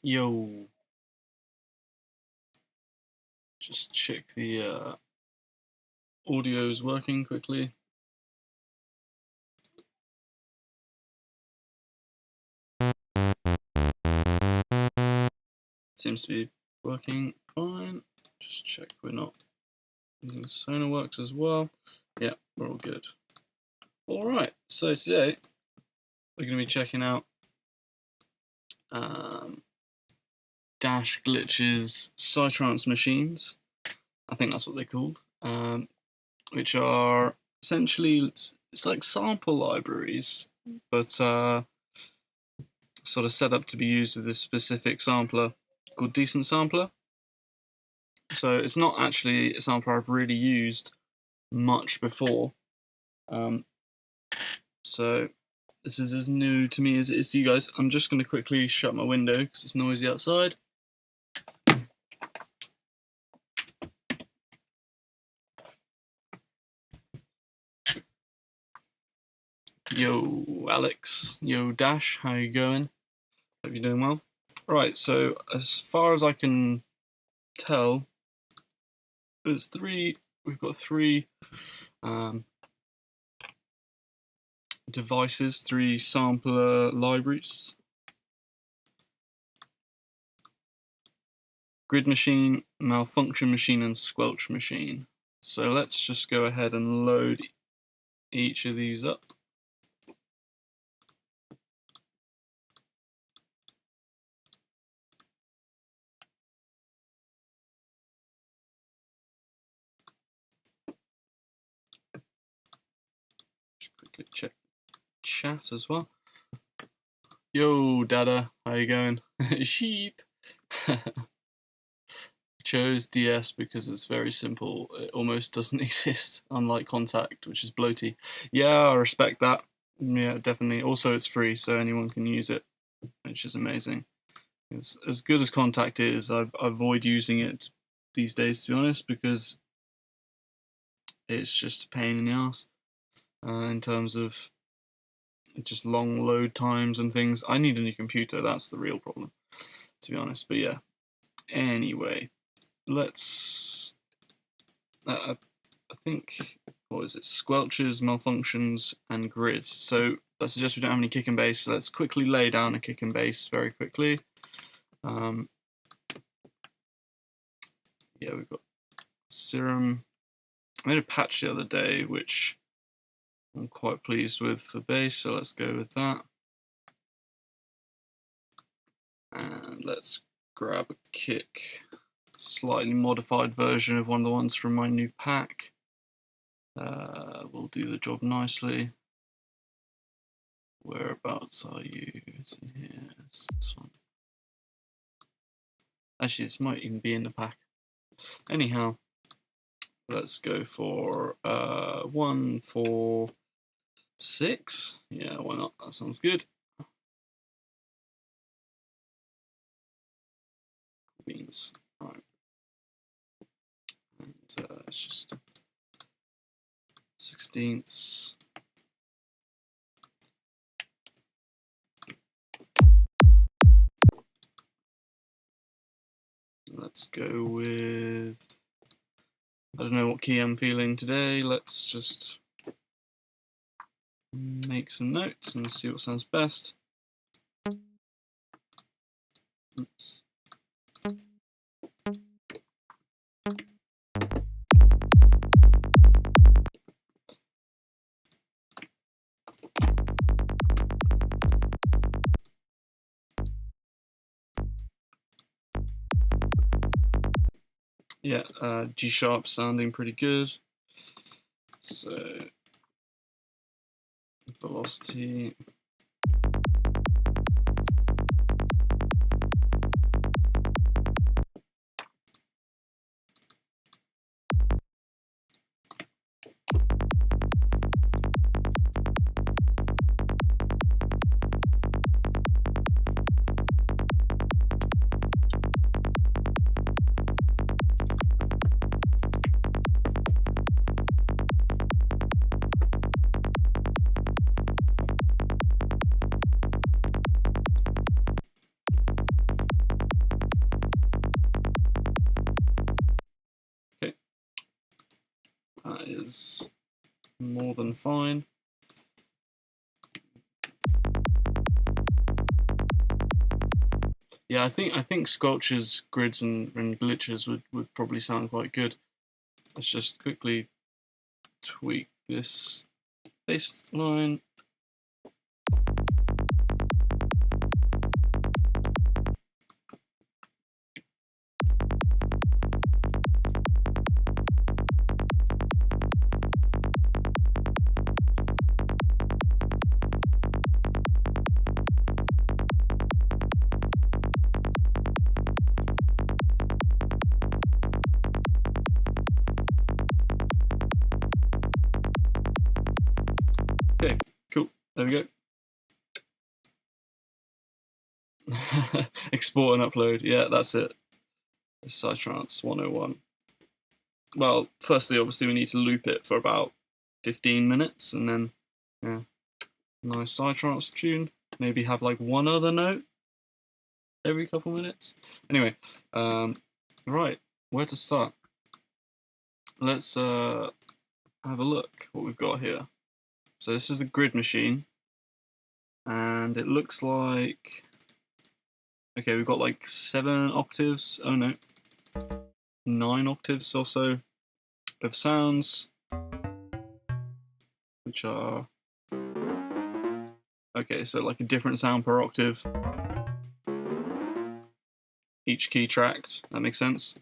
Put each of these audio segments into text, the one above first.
Yo, just check the audio is working quickly. Seems to be working fine. Just check we're not using SonarWorks as well. Yeah, we're all good. Alright, so today we're going to be checking out Dash Glitch's Psytrance machines. I think that's what they're called. Which are essentially, it's like sample libraries, but sort of set up to be used with this specific sampler called Decent Sampler. So it's not actually a sampler I've really used much before. So this is as new to me as it is to you guys. I'm just going to quickly shut my window because it's noisy outside. Yo, Alex. Yo, Dash. How you going? Hope you're doing well. Right, so as far as I can tell, we've got three devices, three sampler libraries. Grid machine, malfunction machine, and squelch machine. So let's just go ahead and load each of these up. Just quickly check chat as well. Yo, Dada, how you going? Sheep. Chose DS because it's very simple. It almost doesn't exist, unlike Contact, which is bloaty. Yeah, I respect that. Yeah, definitely. Also, it's free, so anyone can use it, which is amazing. It's, as good as Contact is, I avoid using it these days, to be honest, because it's just a pain in the ass in terms of just long load times and things. I need a new computer. That's the real problem, to be honest. But yeah. Anyway. Let's, I think, what is it, squelches, malfunctions, and grids. So that suggests we don't have any kick and bass, so let's quickly lay down a kick and bass very quickly. Yeah, we've got Serum. I made a patch the other day, which I'm quite pleased with for bass, so let's go with that. And let's grab a kick. Slightly modified version of one of the ones from my new pack. Will do the job nicely. Whereabouts are you? It's in here. It's this one. Actually, this might even be in the pack. Anyhow, let's go for 1, 4, 6. Yeah, why not? That sounds good. Beans. Right. And it's just 16ths. Let's go with, I don't know what key I'm feeling today. Let's just make some notes and see what sounds best. Oops. Yeah, G sharp sounding pretty good. So velocity. That is more than fine. Yeah, I think squelches, grids, and glitches would probably sound quite good. Let's just quickly tweak this baseline. Okay, cool. There we go. Export and upload. Yeah, that's it. It's Psytrance 101. Well, firstly, obviously, we need to loop it for about 15 minutes, and then, yeah, nice Psytrance tune. Maybe have like one other note every couple minutes. Anyway, right, where to start? Let's have a look what we've got here. So this is the grid machine, and it looks like, okay, we've got like 7 octaves. Oh no, 9 octaves or so of sounds, which are, okay, so like a different sound per octave, each key tracked. That makes sense.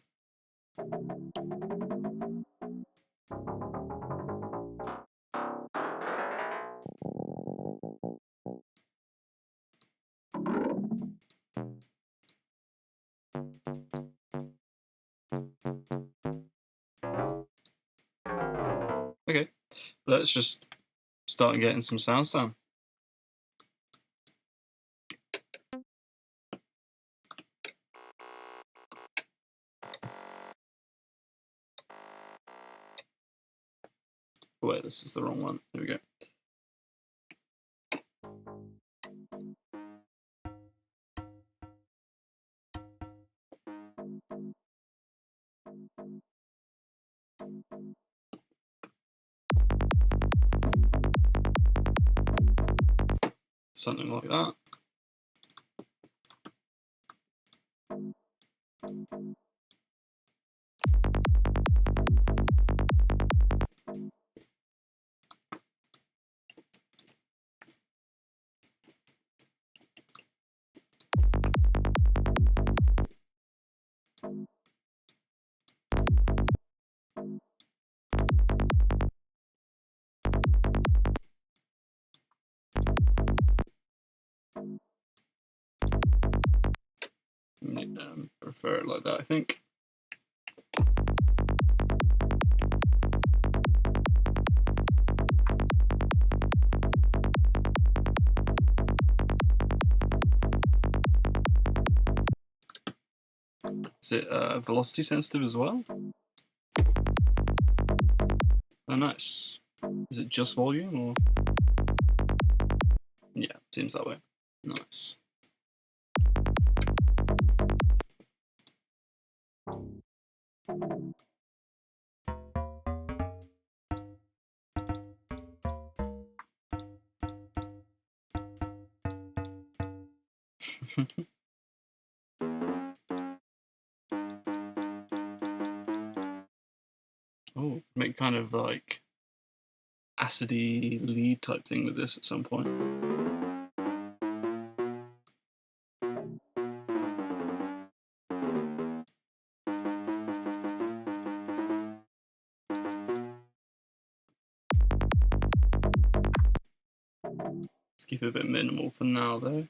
Okay, let's just start getting some sounds down. Oh, wait, this is the wrong one. Here we go. Something like that. Prefer it like that, I think. Is it velocity sensitive as well? Oh, nice. Is it just volume or? Yeah, seems that way. Nice. Oh, make kind of like acidy lead type thing with this at some point. Let's keep it a bit minimal for now though.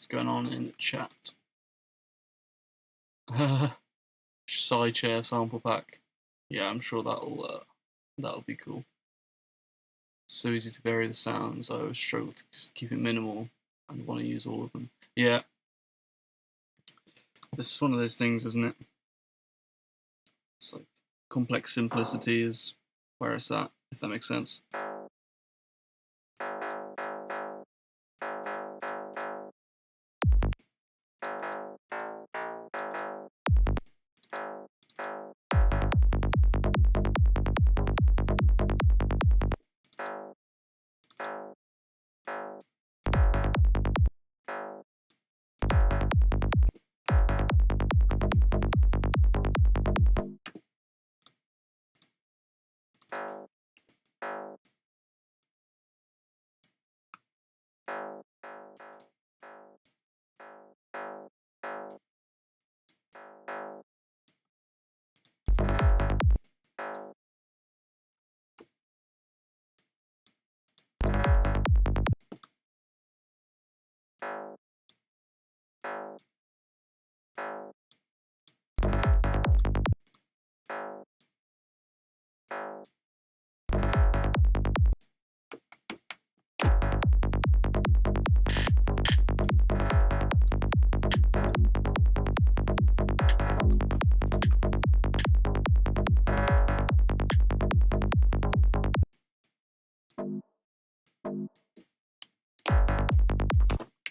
What's going on in the chat? Sidechair sample pack. Yeah, I'm sure that'll be cool. So easy to vary the sounds. I always struggle to just keep it minimal and want to use all of them. Yeah. This is one of those things, isn't it? It's like complex simplicity is where it's at, if that makes sense.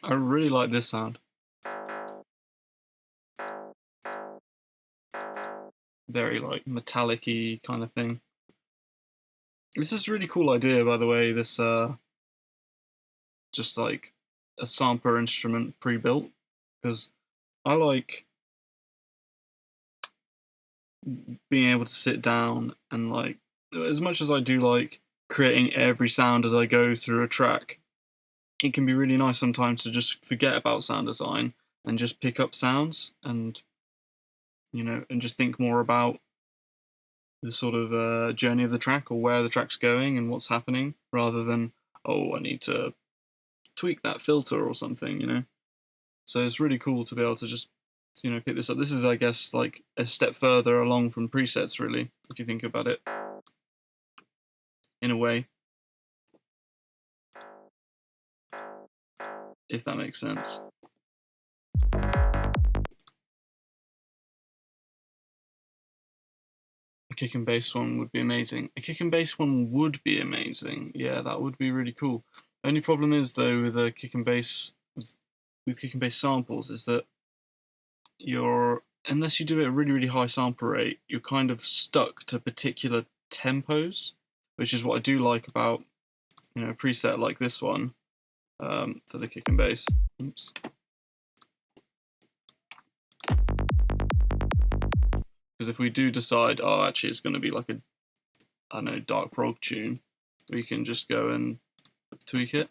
I really like this sound. Very like metallic-y kind of thing. This is a really cool idea, by the way, this just like a sampler instrument pre-built, because I like being able to sit down and like, as much as I do like creating every sound as I go through a track, it can be really nice sometimes to just forget about sound design and just pick up sounds and, you know, and just think more about the sort of journey of the track or where the track's going and what's happening, rather than, oh, I need to tweak that filter or something, you know. So it's really cool to be able to just, you know, pick this up. This is, I guess, like a step further along from presets, really, if you think about it, in a way, if that makes sense. A kick and bass one would be amazing. A kick and bass one would be amazing. Yeah, that would be really cool. Only problem is, though, with a kick and bass, with kick and bass samples, is that unless you do it at a really, really high sample rate, you're kind of stuck to particular tempos, which is what I do like about, you know, a preset like this one for the kick and bass. Oops. Because if we do decide, oh, actually it's going to be like a, I don't know, dark prog tune, we can just go and tweak it.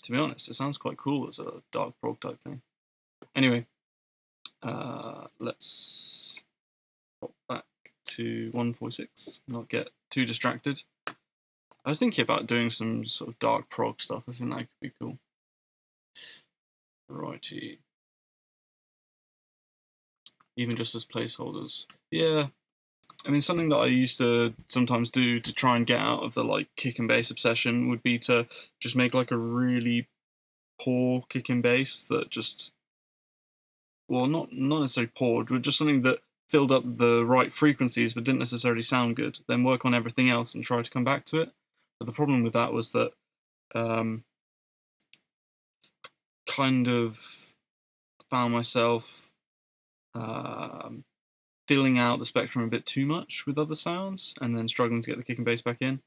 To be honest, it sounds quite cool as a dark prog type thing. Anyway, let's pop back to 146, not get too distracted. I was thinking about doing some sort of dark prog stuff. I think that could be cool. Righty. Even just as placeholders. Yeah. I mean, something that I used to sometimes do to try and get out of the like kick and bass obsession would be to just make like a really poor kick and bass that just, well, not necessarily poor, but just something that filled up the right frequencies but didn't necessarily sound good. Then work on everything else and try to come back to it. But the problem with that was that kind of found myself filling out the spectrum a bit too much with other sounds and then struggling to get the kick and bass back in.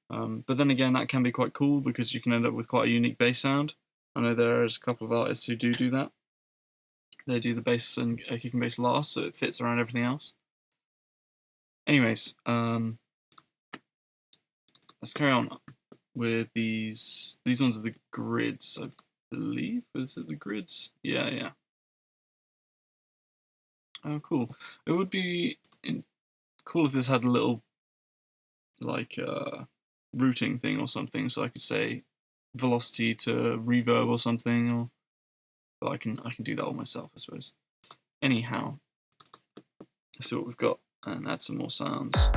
But then again, that can be quite cool because you can end up with quite a unique bass sound. I know there's a couple of artists who do that. They do the bass and kick and bass last, so it fits around everything else. Anyways, let's carry on with these. These ones are the grids, I believe. Is it the grids? Yeah. Oh, cool. It would be Cool if this had a little like routing thing or something, so I could say velocity to reverb or something, or but I can do that all myself, I suppose. Anyhow, let's see what we've got and add some more sounds.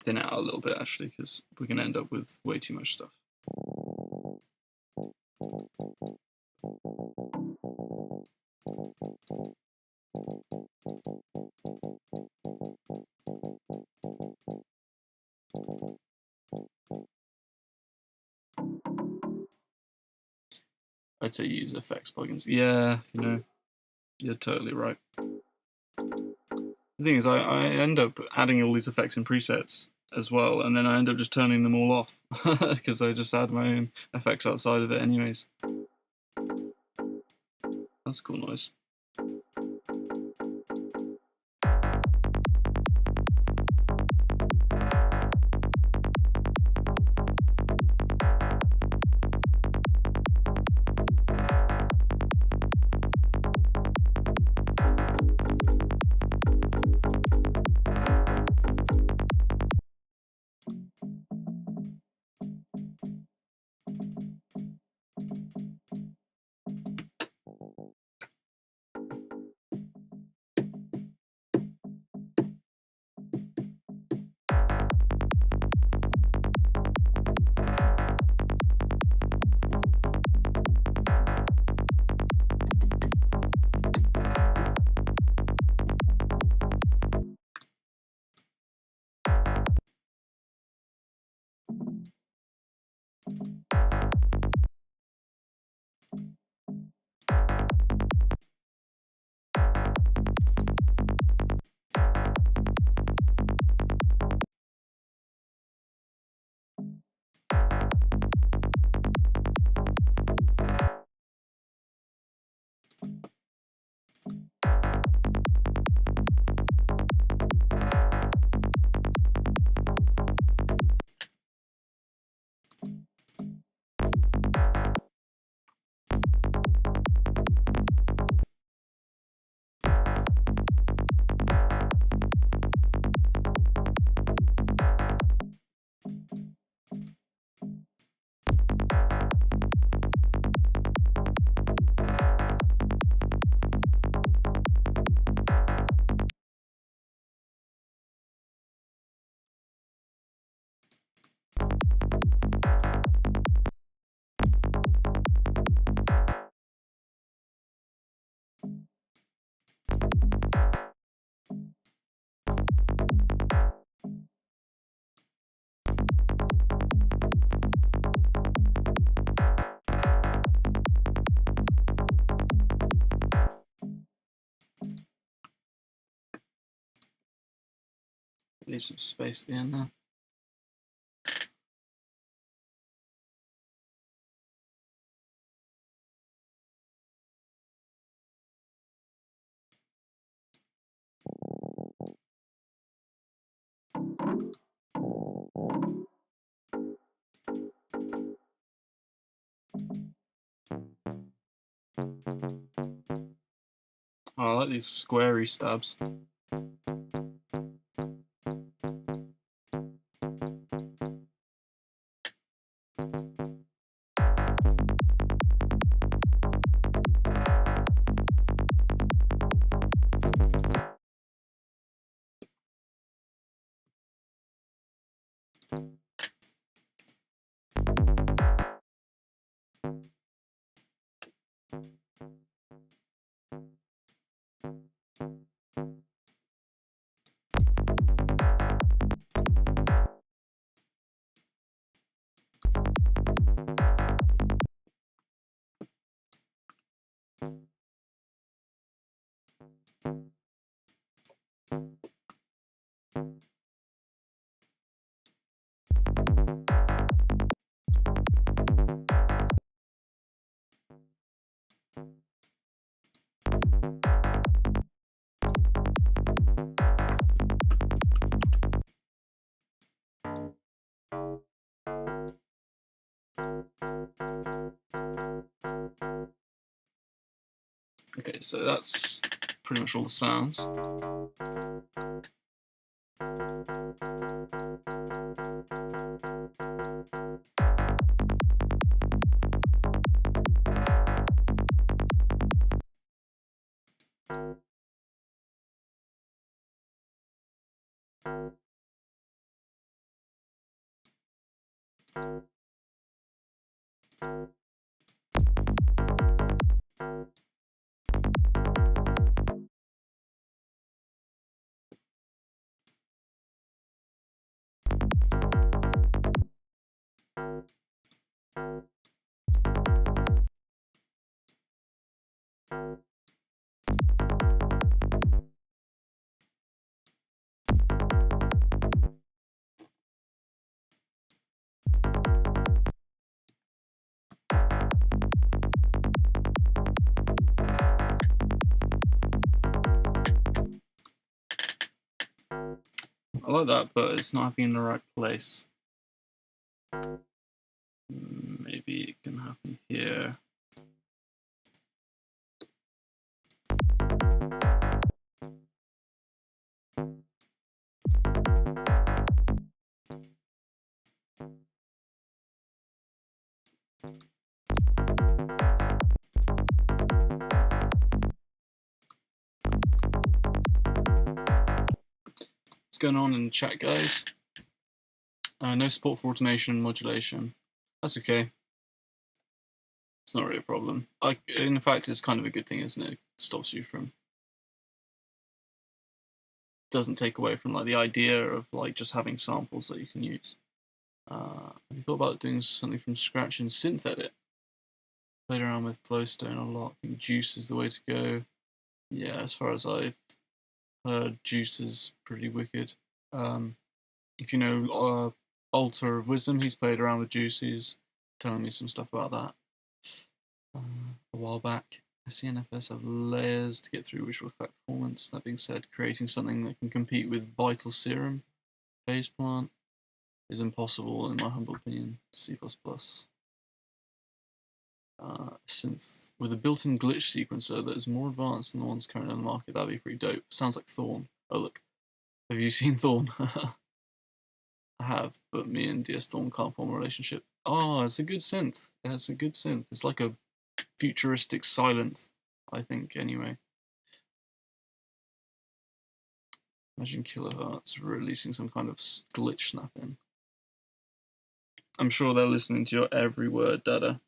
Thin out a little bit actually, because we're going to end up with way too much stuff. I'd say use effects plugins. Yeah, you know, you're totally right. The thing is, I end up adding all these effects and presets as well, and then I end up just turning them all off because I just add my own effects outside of it anyways. That's a cool noise. Leave some space at the end there. Oh, I like these squarey stabs. Okay, so that's pretty much all the sounds. I like that, but it's not happening in the right place. Maybe it can happen here. What's going on in the chat, guys? No support for automation and modulation. That's okay. It's not really a problem. In fact, it's kind of a good thing, isn't it? It stops you from... doesn't take away from like the idea of like just having samples that you can use. Have you thought about doing something from scratch in synth edit? Played around with Flowstone a lot. I think Juice is the way to go. Yeah, as far as I've heard, Juice is pretty wicked. If you know Altar of Wisdom, he's played around with Juice. He's telling me some stuff about that a while back. SCNFS have layers to get through which will affect performance. That being said, creating something that can compete with Vital Serum, Phase Plant, is impossible in my humble opinion. C++. Synth with a built-in glitch sequencer that is more advanced than the ones currently on the market. That'd be pretty dope. Sounds like Thorn. Oh look, have you seen Thorn? I have, but me and DS Thorn can't form a relationship. Oh, it's a good synth. It's a good synth. It's like a futuristic Silent, I think, anyway. Imagine Kilohertz releasing some kind of glitch snapping. I'm sure they're listening to your every word, Dada.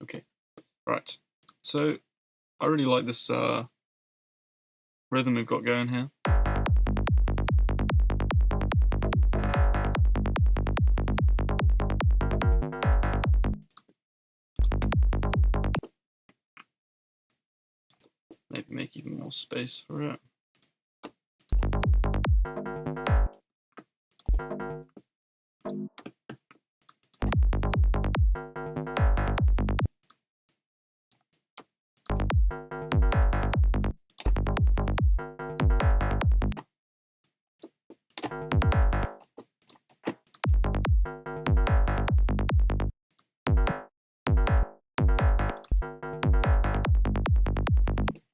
Okay, right. So I really like this rhythm we've got going here. Maybe make even more space for it.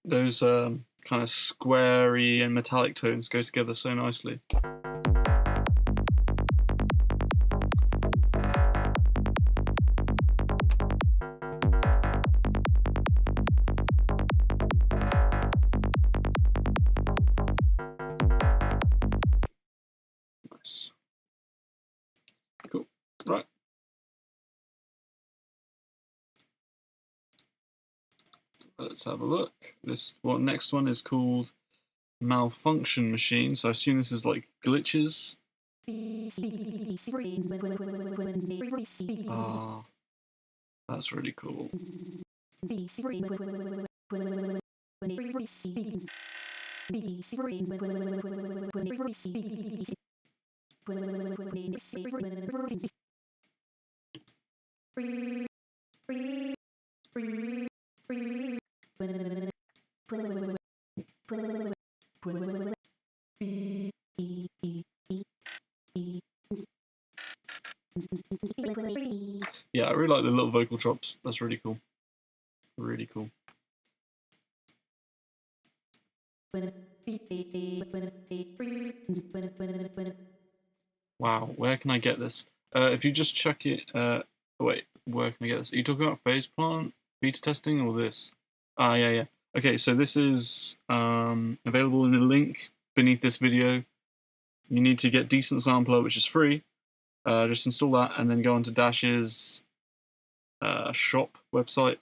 Those kind of squarey and metallic tones go together so nicely. Nice. Cool. Right. Let's have a look. This next one is called Malfunction Machine. So I assume this is like glitches. Ah, that's really cool. Yeah, I really like the little vocal chops. That's really cool. Really cool. Wow, where can I get this? If you just check it, wait, where can I get this? Are you talking about phase plant beta testing or this? Ah, yeah. Okay, so this is available in a link beneath this video. You need to get Decent Sampler, which is free. Just install that and then go onto Dash's shop website,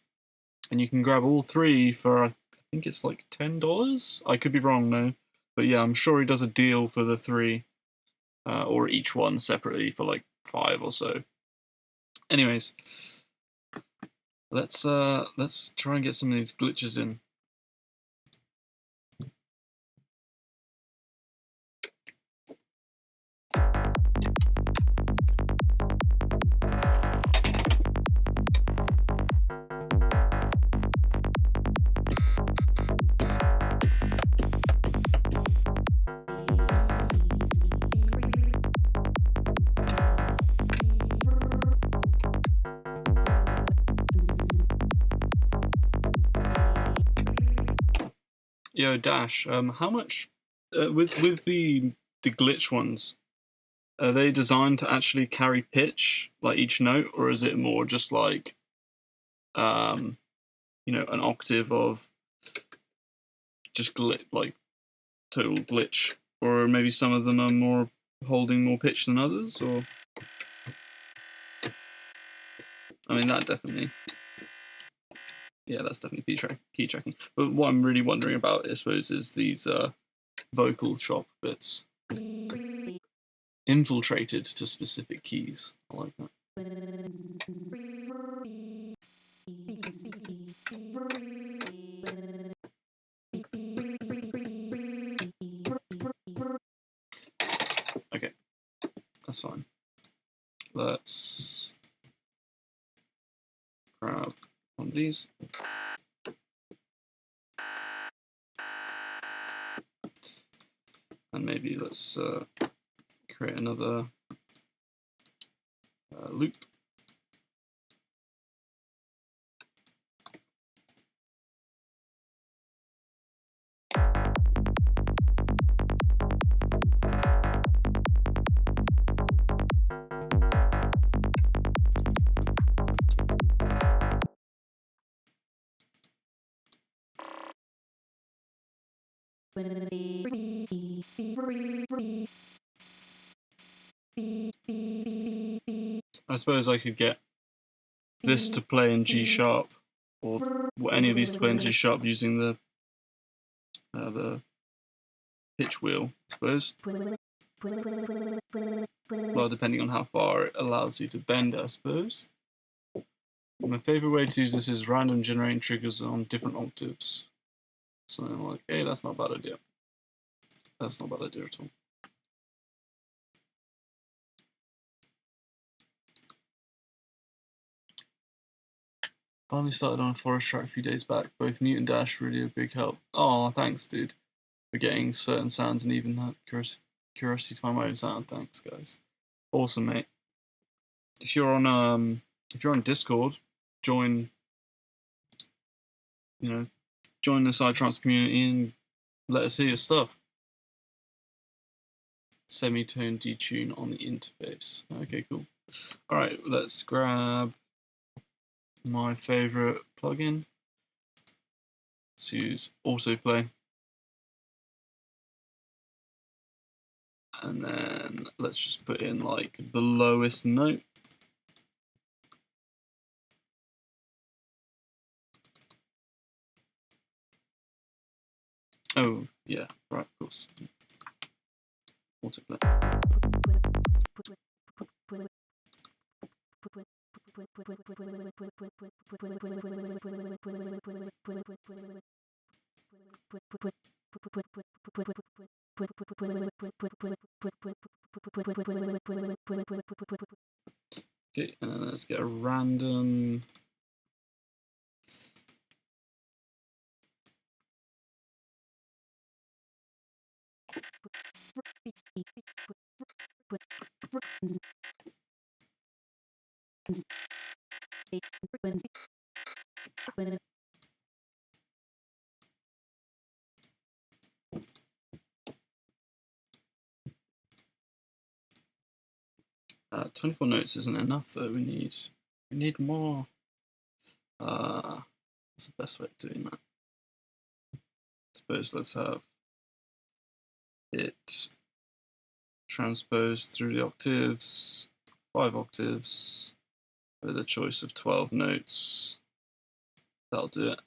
and you can grab all three for I think it's like $10. I could be wrong though, but yeah, I'm sure he does a deal for the three, or each one separately for like $5 or so. Anyways, let's try and get some of these glitches in. Yo, Dash, how much with the glitch ones? Are they designed to actually carry pitch, like each note, or is it more just like, an octave of just like total glitch, or maybe some of them are more holding more pitch than others, or I mean that definitely, yeah, that's definitely key tracking. But what I'm really wondering about, I suppose, is these vocal chop bits infiltrated to specific keys. I like that. Okay, that's fine. Let's grab one of these. And maybe let's create another loop. I suppose I could get this to play in G sharp, or any of these to play in G sharp using the pitch wheel, I suppose. Well, depending on how far it allows you to bend, I suppose. My favorite way to use this is random generating triggers on different octaves. So I'm like, hey, that's not a bad idea. That's not a bad idea at all. Finally started on a forest track a few days back. Both Mute and Dash really a big help. Oh, thanks, dude, for getting certain sounds and even had curiosity to find my own sound. Thanks, guys. Awesome, mate. If you're on Discord, join join the Psytrance community and let us hear your stuff. Semitone detune on the interface. Okay, cool. All right, let's grab my favorite plugin. Let's use autoplay. And then let's just put in like the lowest note. Oh, yeah, right, of course. Autoplay. Okay, and then let's get a random. 24 notes isn't enough though. We need more. What's the best way of doing that? I suppose let's have it transposed through the octaves, 5 octaves, with a choice of 12 notes. That'll do it.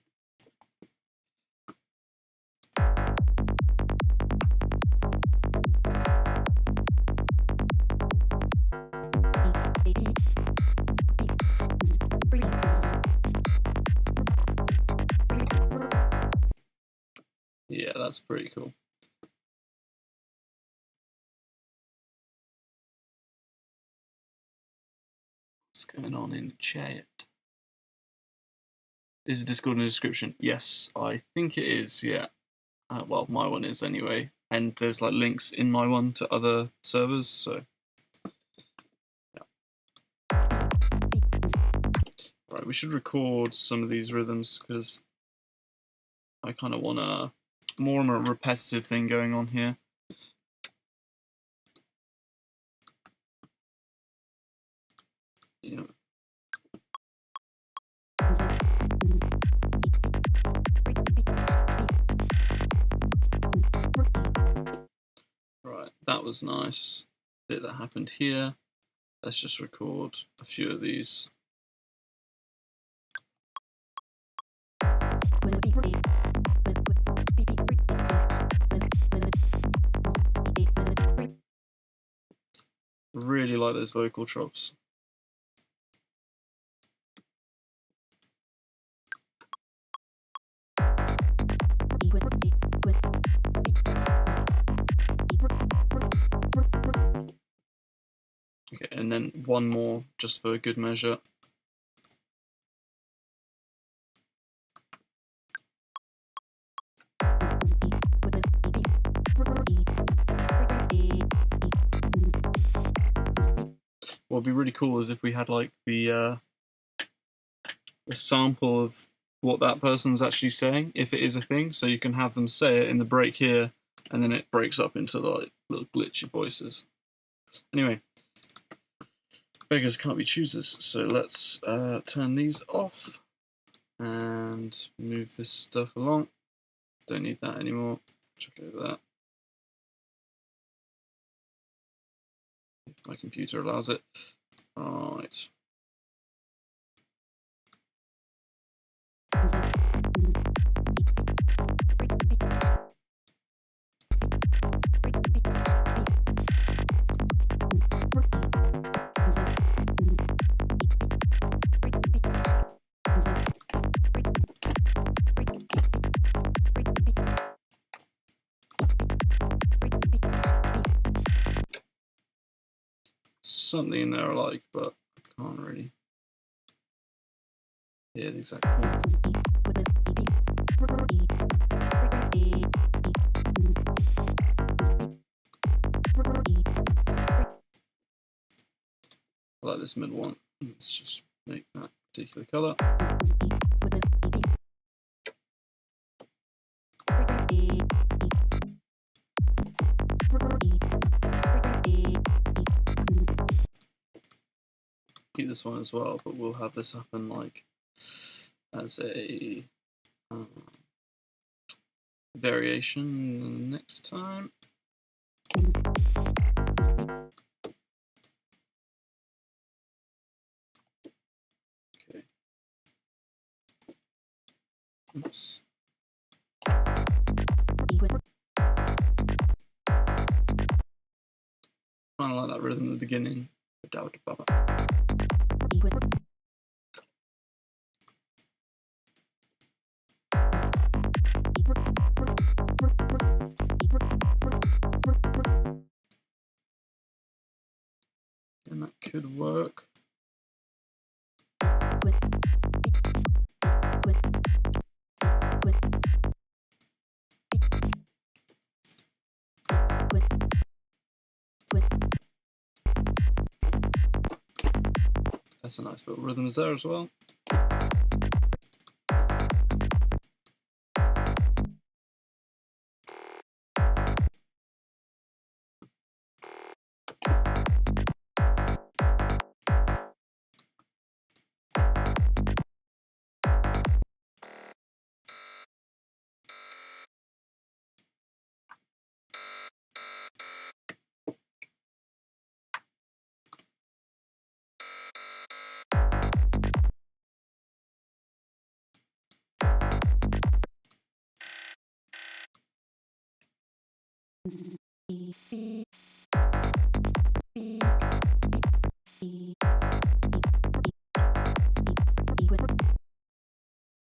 Yeah, that's pretty cool. What's going on in chat? Is the Discord in the description? Yes, I think it is, yeah. Well, my one is anyway. And there's like links in my one to other servers, so. Yeah. Right, we should record some of these rhythms because I kind of want more of a repetitive thing going on here. Yeah. Right, that was nice. Bit that happened here. Let's just record a few of these. Really like those vocal chops. Okay, and then one more just for good measure. What would be really cool is if we had like the sample of what that person's actually saying, if it is a thing, so you can have them say it in the break here, and then it breaks up into like little glitchy voices. Anyway, beggars can't be choosers, so let's turn these off and move this stuff along. Don't need that anymore. Check over that. If my computer allows it. Right. Something in there I like, but I can't really hear the exact one. I like this mid one. Let's just make that particular color. Keep this one as well, but we'll have this happen like as a variation next time. Okay. Oops. Kind of like that rhythm at the beginning. And that could work. That's a nice little rhythms there as well.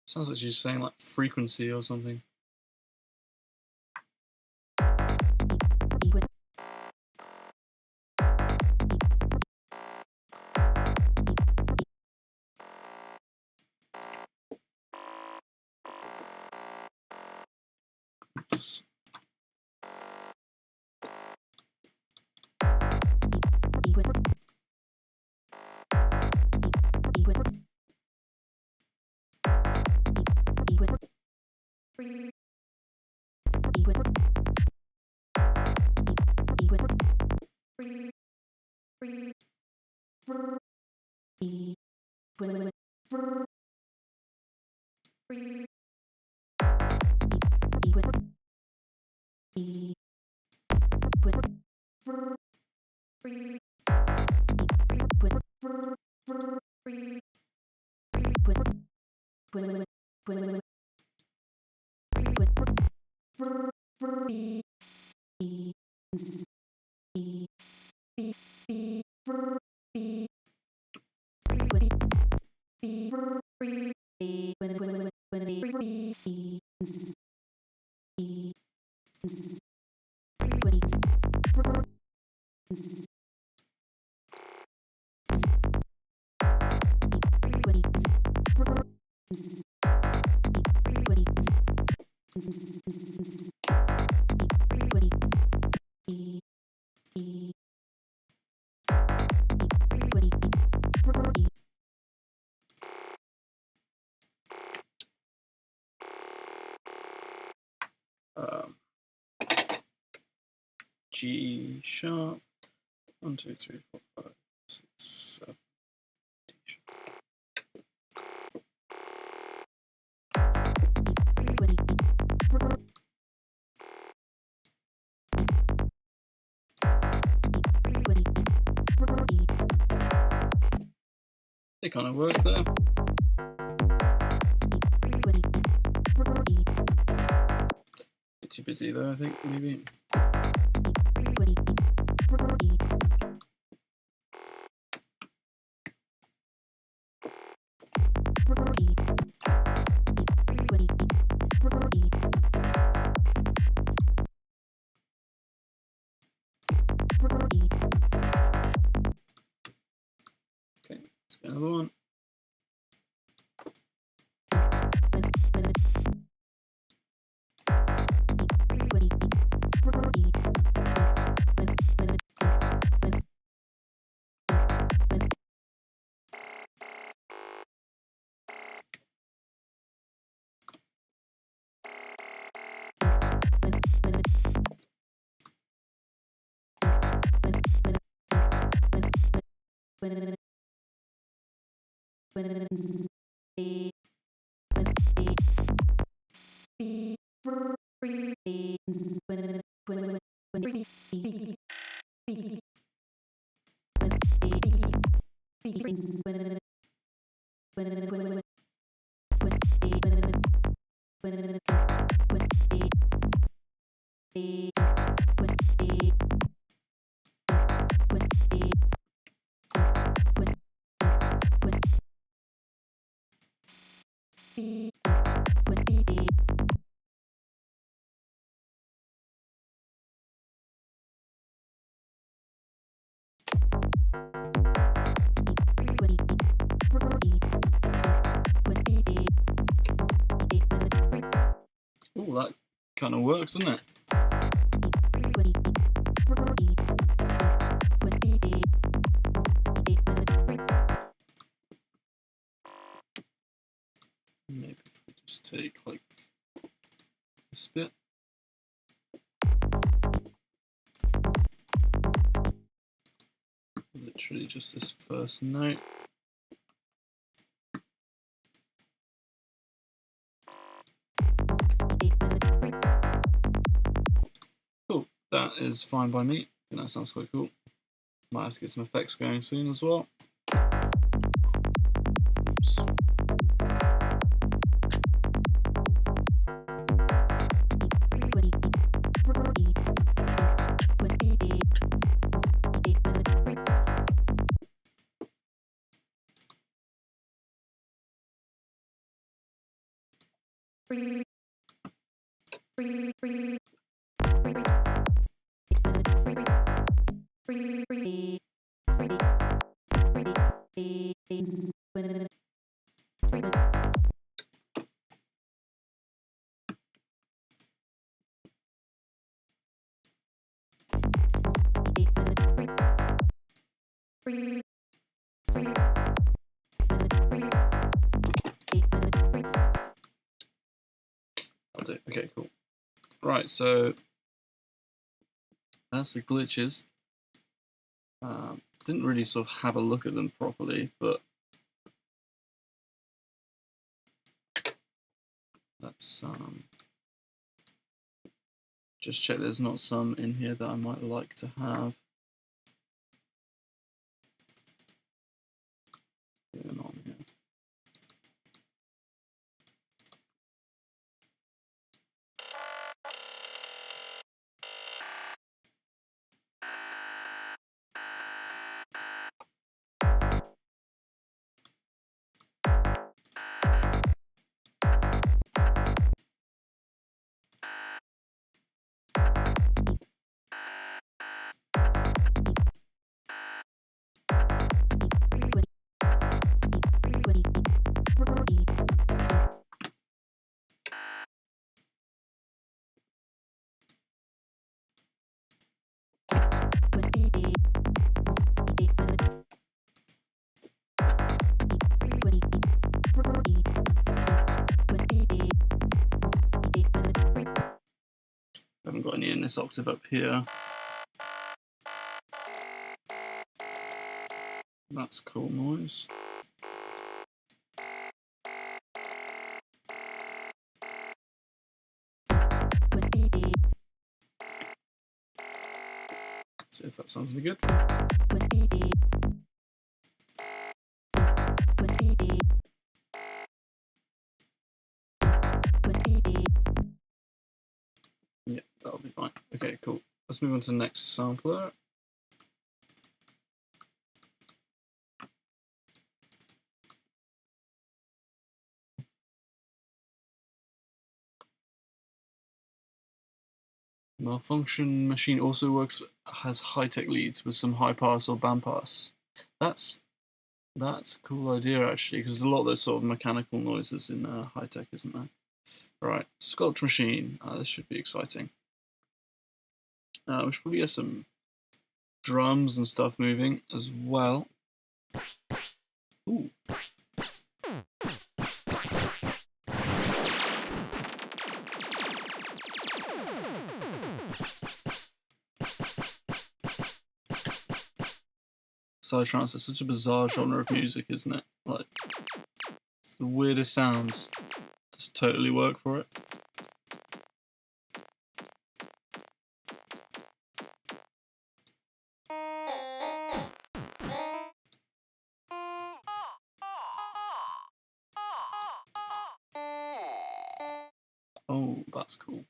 Sounds like she's saying like frequency or something. Oops. G sharp, 1, 2, 3, 4, 5, 6, 7, D sharp. They kind of work there. Bit too busy though, I think, maybe. Okay, let's get another one. Oh, that kind of works, doesn't it? this bit. Literally just this first note. Cool, that is fine by me. I think that sounds quite cool. Might have to get some effects going soon as well. Oops. I'll do. Okay, cool. Right, so that's the glitches. Didn't really sort of have a look at them properly, but let's just check there's not some in here that I might like to have going on here. Haven't got any in this octave up here. That's cool noise. See if that sounds any good. Yeah, that'll be fine. Okay, cool. Let's move on to the next sampler. Malfunction machine also has high-tech leads with some high pass or band pass. That's a cool idea actually, because there's a lot of those sort of mechanical noises in high-tech, isn't there? Right, squelch machine. This should be exciting. We should probably get some drums and stuff moving as well. Ooh. Psytrance is such a bizarre genre of music, isn't it? Like, it's the weirdest sounds just totally work for it. Oh, that's cool.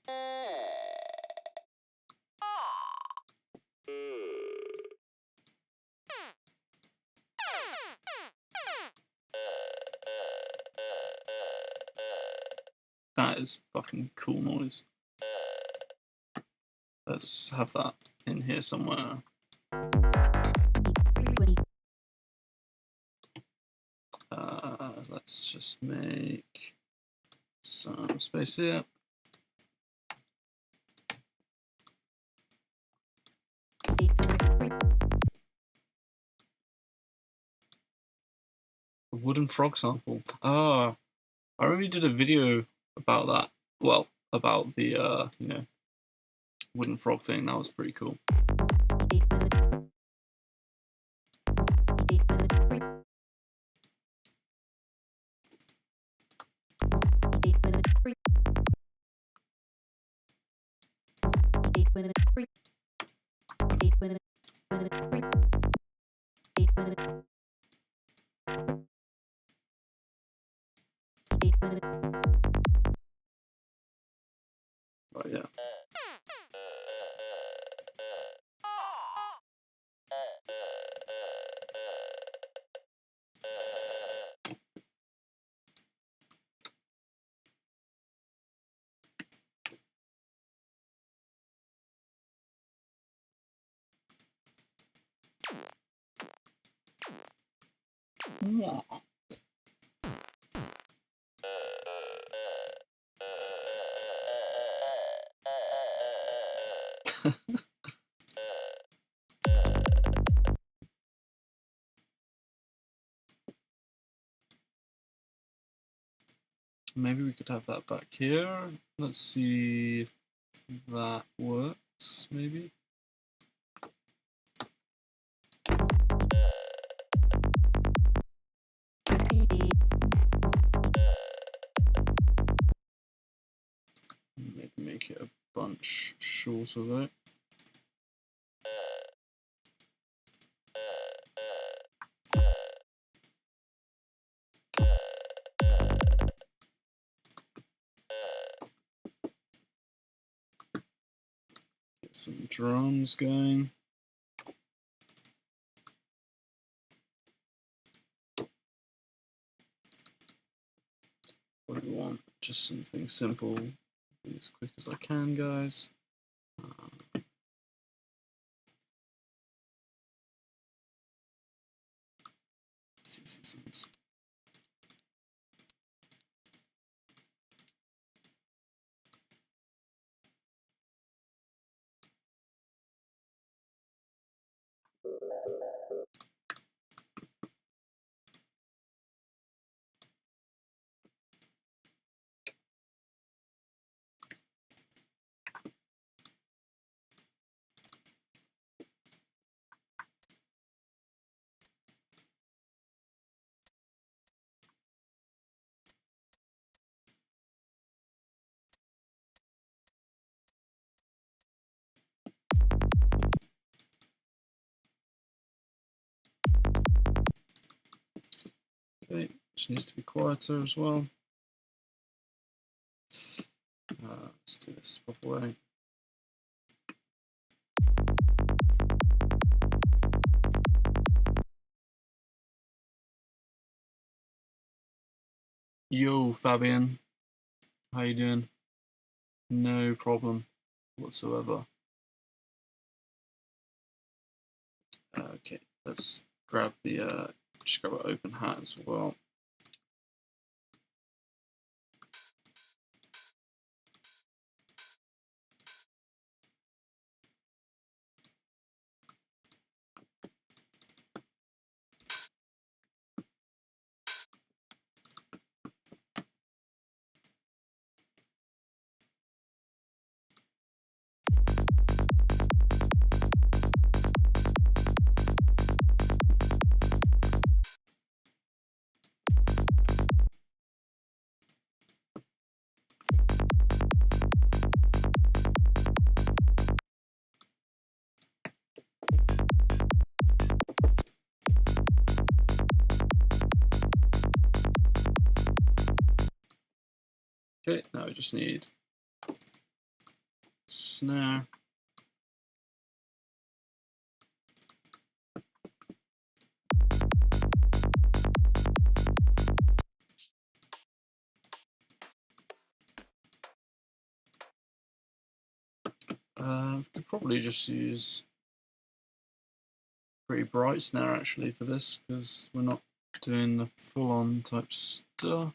That is fucking cool noise. Let's have that in here somewhere. Let's just make some space here. A wooden frog sample. Ah, I already did a video about that. Well, about the you know, wooden frog thing. That was pretty cool. But yeah. Maybe we could have that back here. Let's see if that works, maybe. Maybe make it a bunch shorter though. Get some drums going. What do we want? Just something simple. Be as quick as I can, guys. Okay, which needs to be quieter as well. Let's do this the proper way. Yo, Fabian. How you doing? No problem whatsoever. Okay, let's grab the just grab an open hat as well. Okay, now we just need snare. Could probably just use pretty bright snare actually for this because we're not doing the full-on type stuff.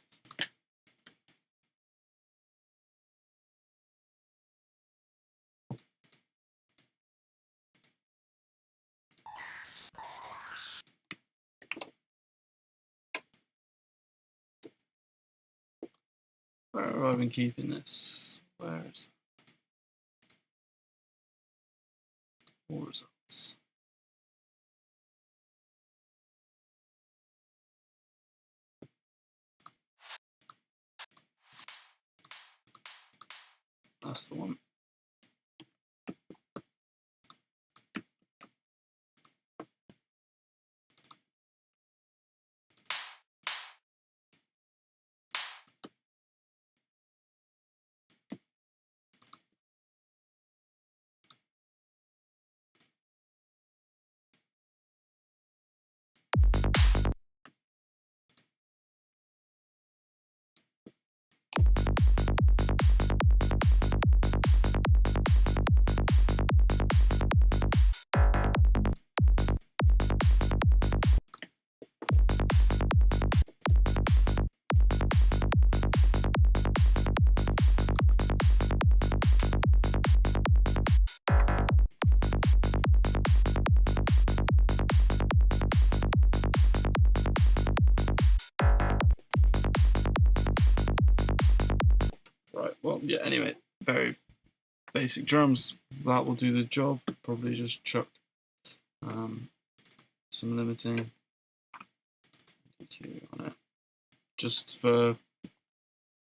Where have I been keeping this? Where is all results? That's the one. Right, well, yeah, anyway, very basic drums. That will do the job. Probably just chuck some limiting EQ on it. Just for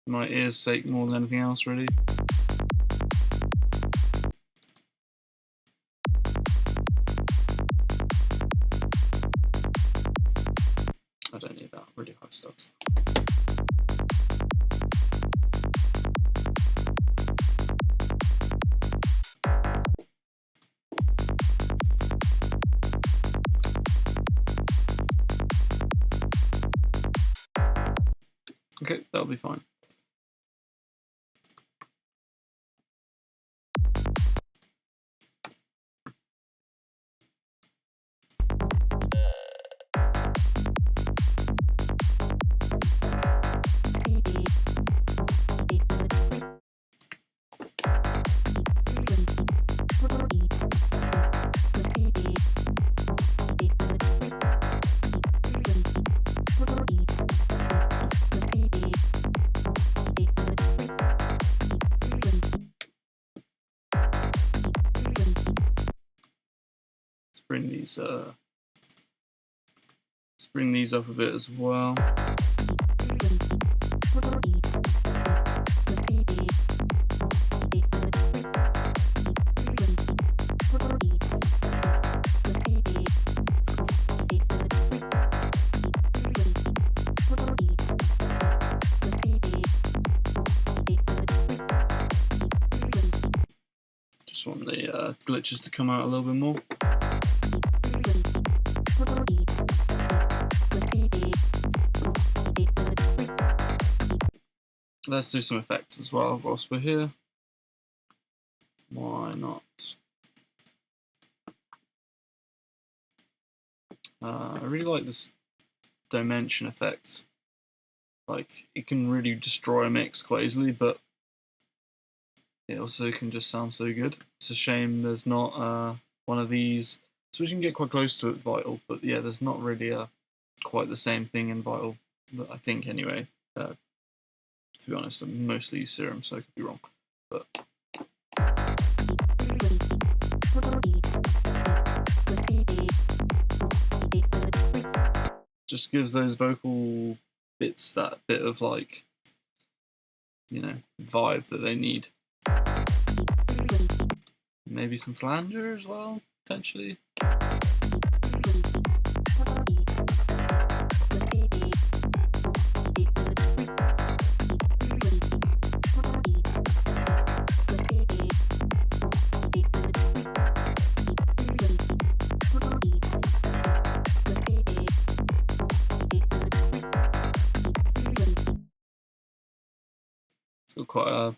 my ears' sake more than anything else, really. I don't need that really high stuff. Okay, that'll be fine. Let's bring these up a bit as well. Just want the glitches to come out a little bit more. Let's do some effects as well whilst we're here. Why not? I really like this dimension effects. Like, it can really destroy a mix quite easily, but it also can just sound so good. It's a shame there's not one of these. So we can get quite close to it Vital, but yeah, there's not really quite the same thing in Vital, I think anyway. To be honest, I mostly use Serum, so I could be wrong. But just gives those vocal bits that bit of, like, you know, vibe that they need. Maybe some flanger as well, potentially. It's got quite a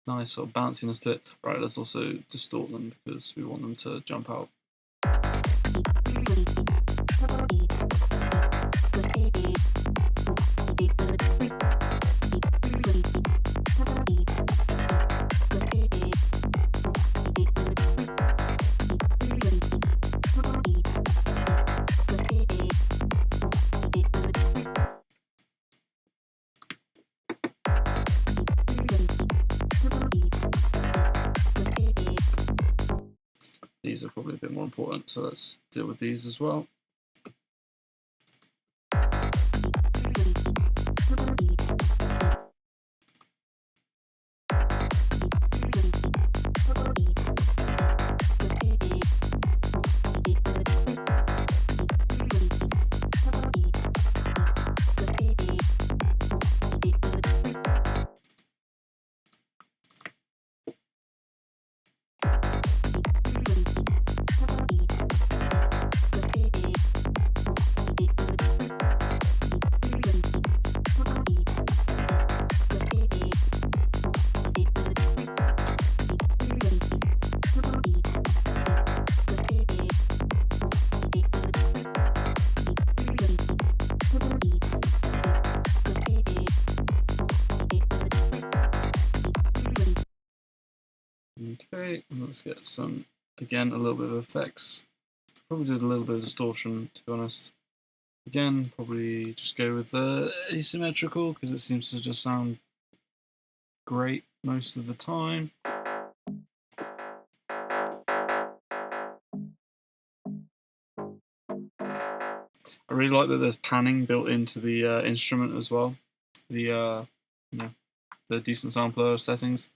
nice sort of bounciness to it. Right, let's also distort them because we want them to jump out. these are probably a bit more important, so let's deal with these as well. Okay, let's get some, again, a little bit of effects. Probably did a little bit of distortion, to be honest. Again, probably just go with the asymmetrical, because it seems to just sound great most of the time. I really like that there's panning built into the instrument as well. The the decent sampler settings.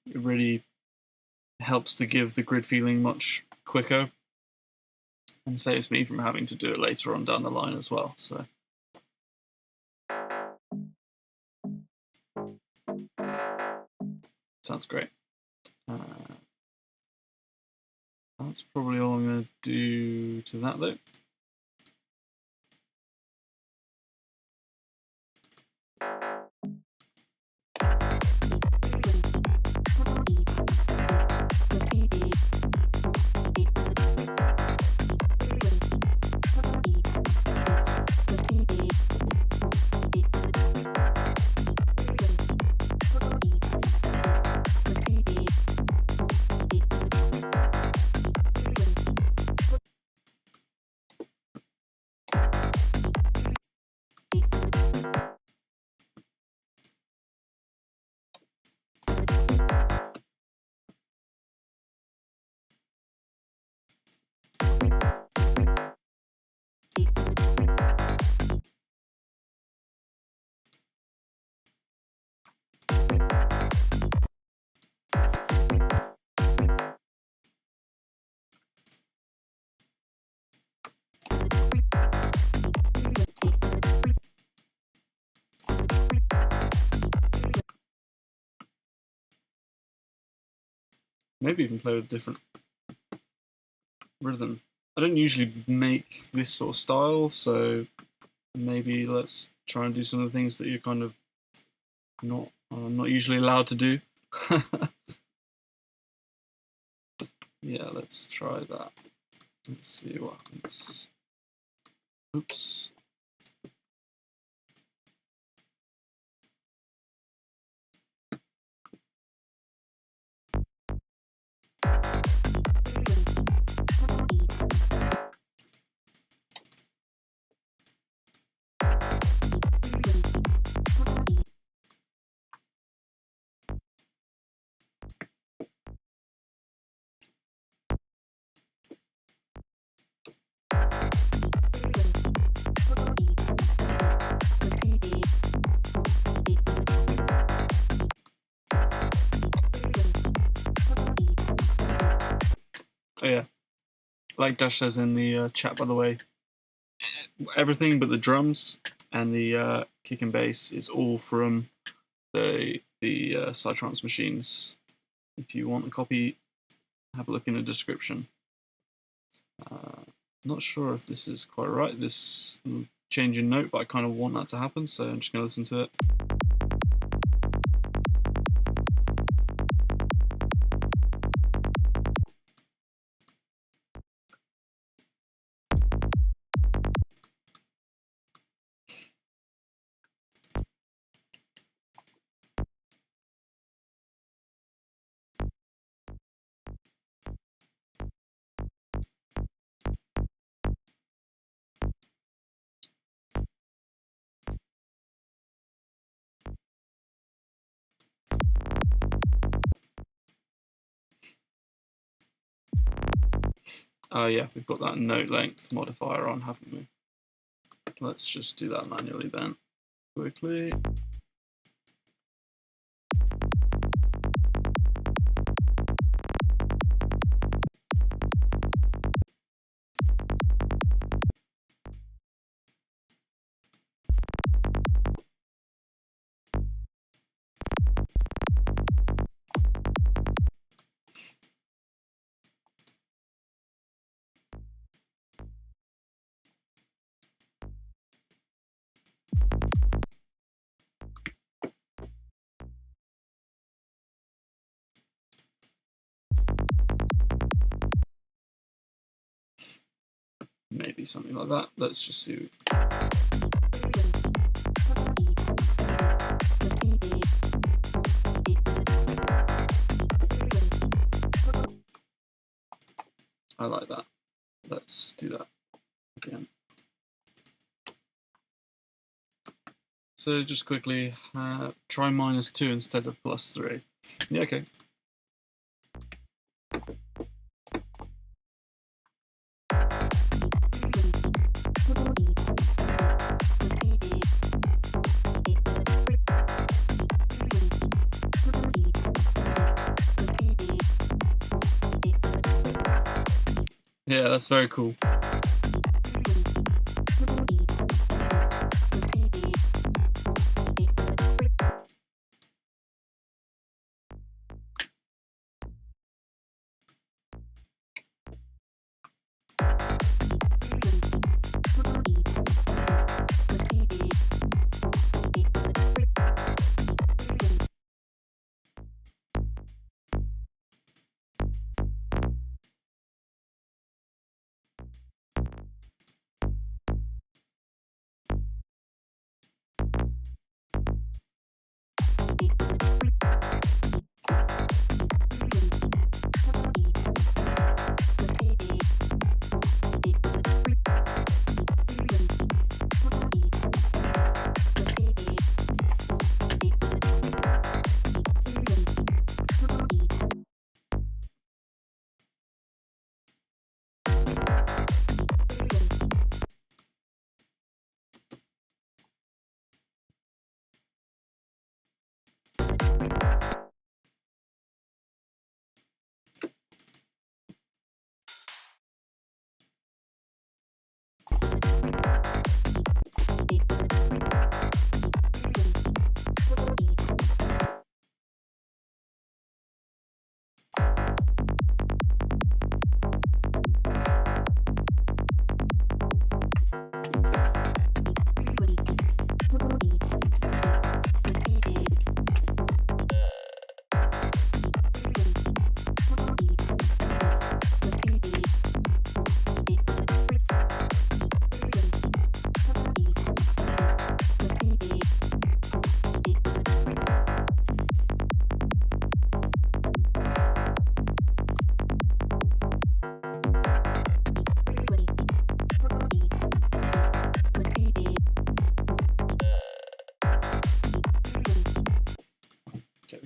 It really helps to give the grid feeling much quicker and saves me from having to do it later on down the line as well. So sounds great. That's probably all I'm going to do to that though. Maybe even play with different rhythm. I don't usually make this sort of style, so maybe let's try and do some of the things that you're kind of not usually allowed to do. Yeah, let's try that. Let's see what happens. Oops. Oh yeah, like Dash says in the chat, by the way, everything but the drums and the kick and bass is all from the Psytrance machines. If you want a copy, have a look in the description. Not sure if this is quite right, this change in note, but I kind of want that to happen, so I'm just going to listen to it. Oh yeah, we've got that note length modifier on, haven't we? Let's just do that manually then, quickly. Maybe something like that. Let's just see. I like that. Let's do that again. So just quickly try -2 instead of +3. Yeah, okay. Yeah, that's very cool.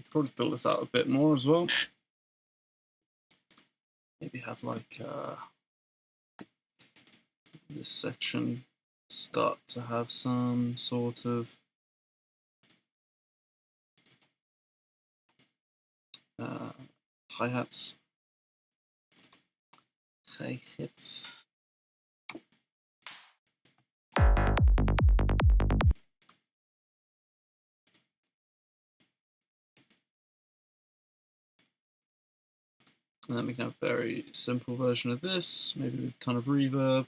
Probably fill this out a bit more as well. Maybe have like this section start to have some sort of hi-hats. Hi-hats. And then we can have a very simple version of this, maybe with a ton of reverb.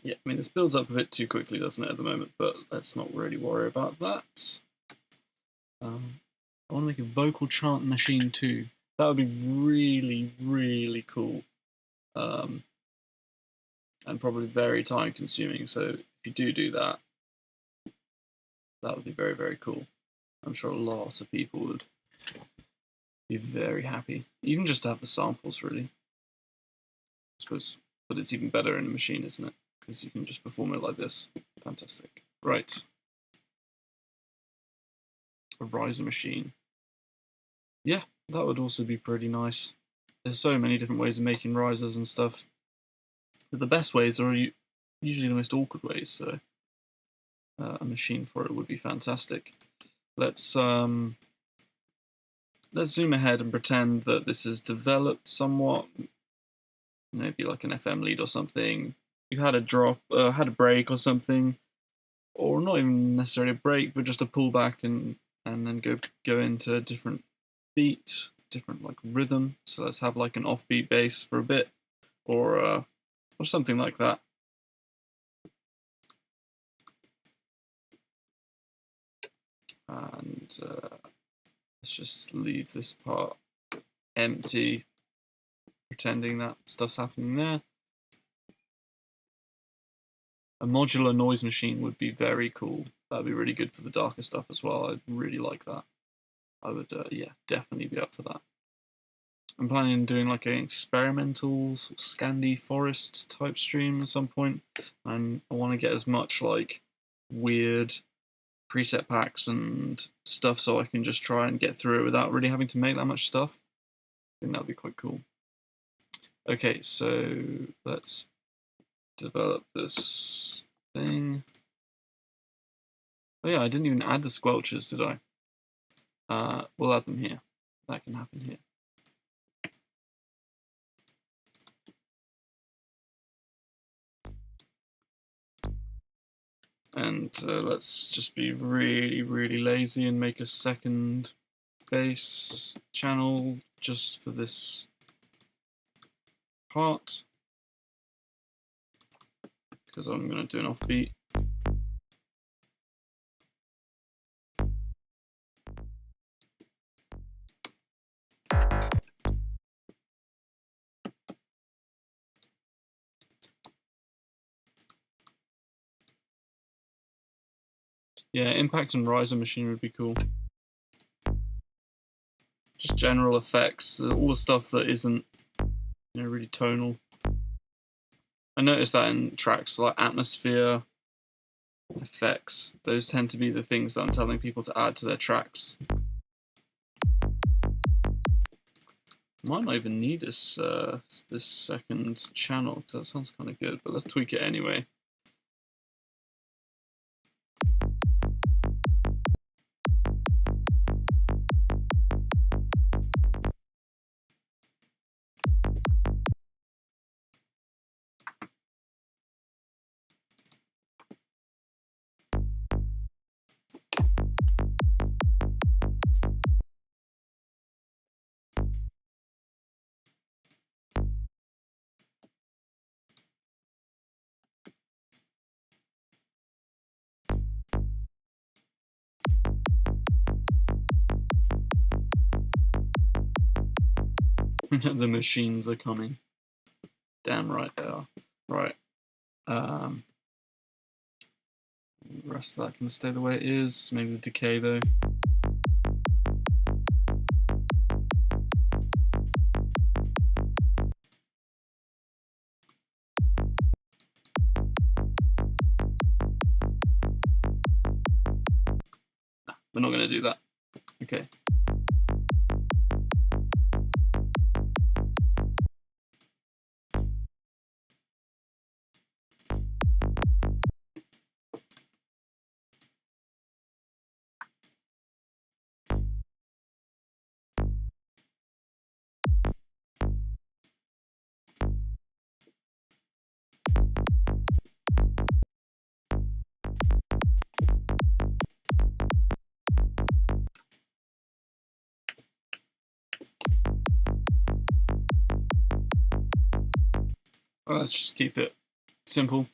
Yeah, I mean, this builds up a bit too quickly, doesn't it, at the moment, but let's not really worry about that. I want to make a vocal chant machine too. That would be really, really cool. And probably very time consuming, so if you do that, that would be very, very cool. I'm sure lots of people would be very happy. Even just to have the samples, really. I suppose, but it's even better in a machine, isn't it? Because you can just perform it like this. Fantastic. Right. A riser machine. Yeah, that would also be pretty nice. There's so many different ways of making risers and stuff. But the best ways are usually the most awkward ways, so a machine for it would be fantastic. Let's zoom ahead and pretend that this is developed somewhat. Maybe like an FM lead or something. You had a drop, had a break or something, or not even necessarily a break, but just a pullback and then go into a different beat, different like rhythm. So let's have like an offbeat bass for a bit, or something like that. And let's just leave this part empty, pretending that stuff's happening there. A modular noise machine would be very cool. That'd be really good for the darker stuff as well. I'd really like that. I would, yeah, definitely be up for that. I'm planning on doing like an experimental Scandi forest type stream at some point, and I want to get as much like weird preset packs and stuff so I can just try and get through it without really having to make that much stuff. I think that'd be quite cool. Okay, so let's develop this thing. Oh yeah, I didn't even add the squelches, did I? We'll add them here. That can happen here. And let's just be really, really lazy and make a second bass channel just for this part, because I'm going to do an offbeat. Yeah, impact and riser machine would be cool. Just general effects, all the stuff that isn't, you know, really tonal. I noticed that in tracks like atmosphere, effects, those tend to be the things that I'm telling people to add to their tracks. Might not even need this this second channel, because that sounds kind of good, but let's tweak it anyway. The machines are coming. Damn right they are. Right. The rest of that can stay the way it is. Maybe the decay though. Nah, we're not going to do that. Okay. Well, let's just keep it simple.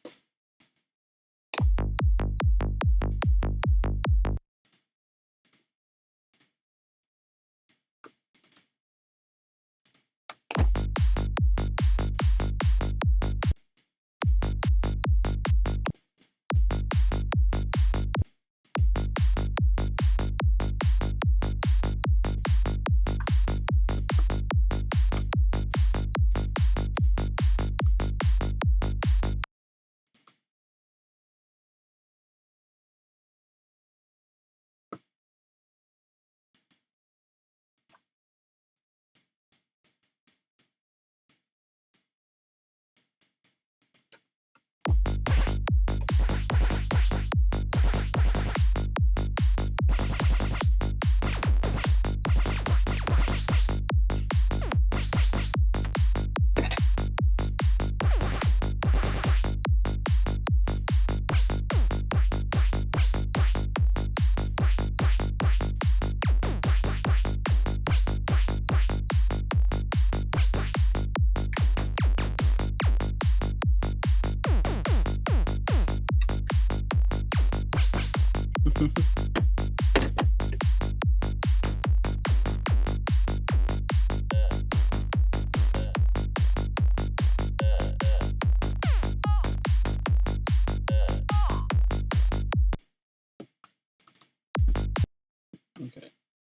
Okay,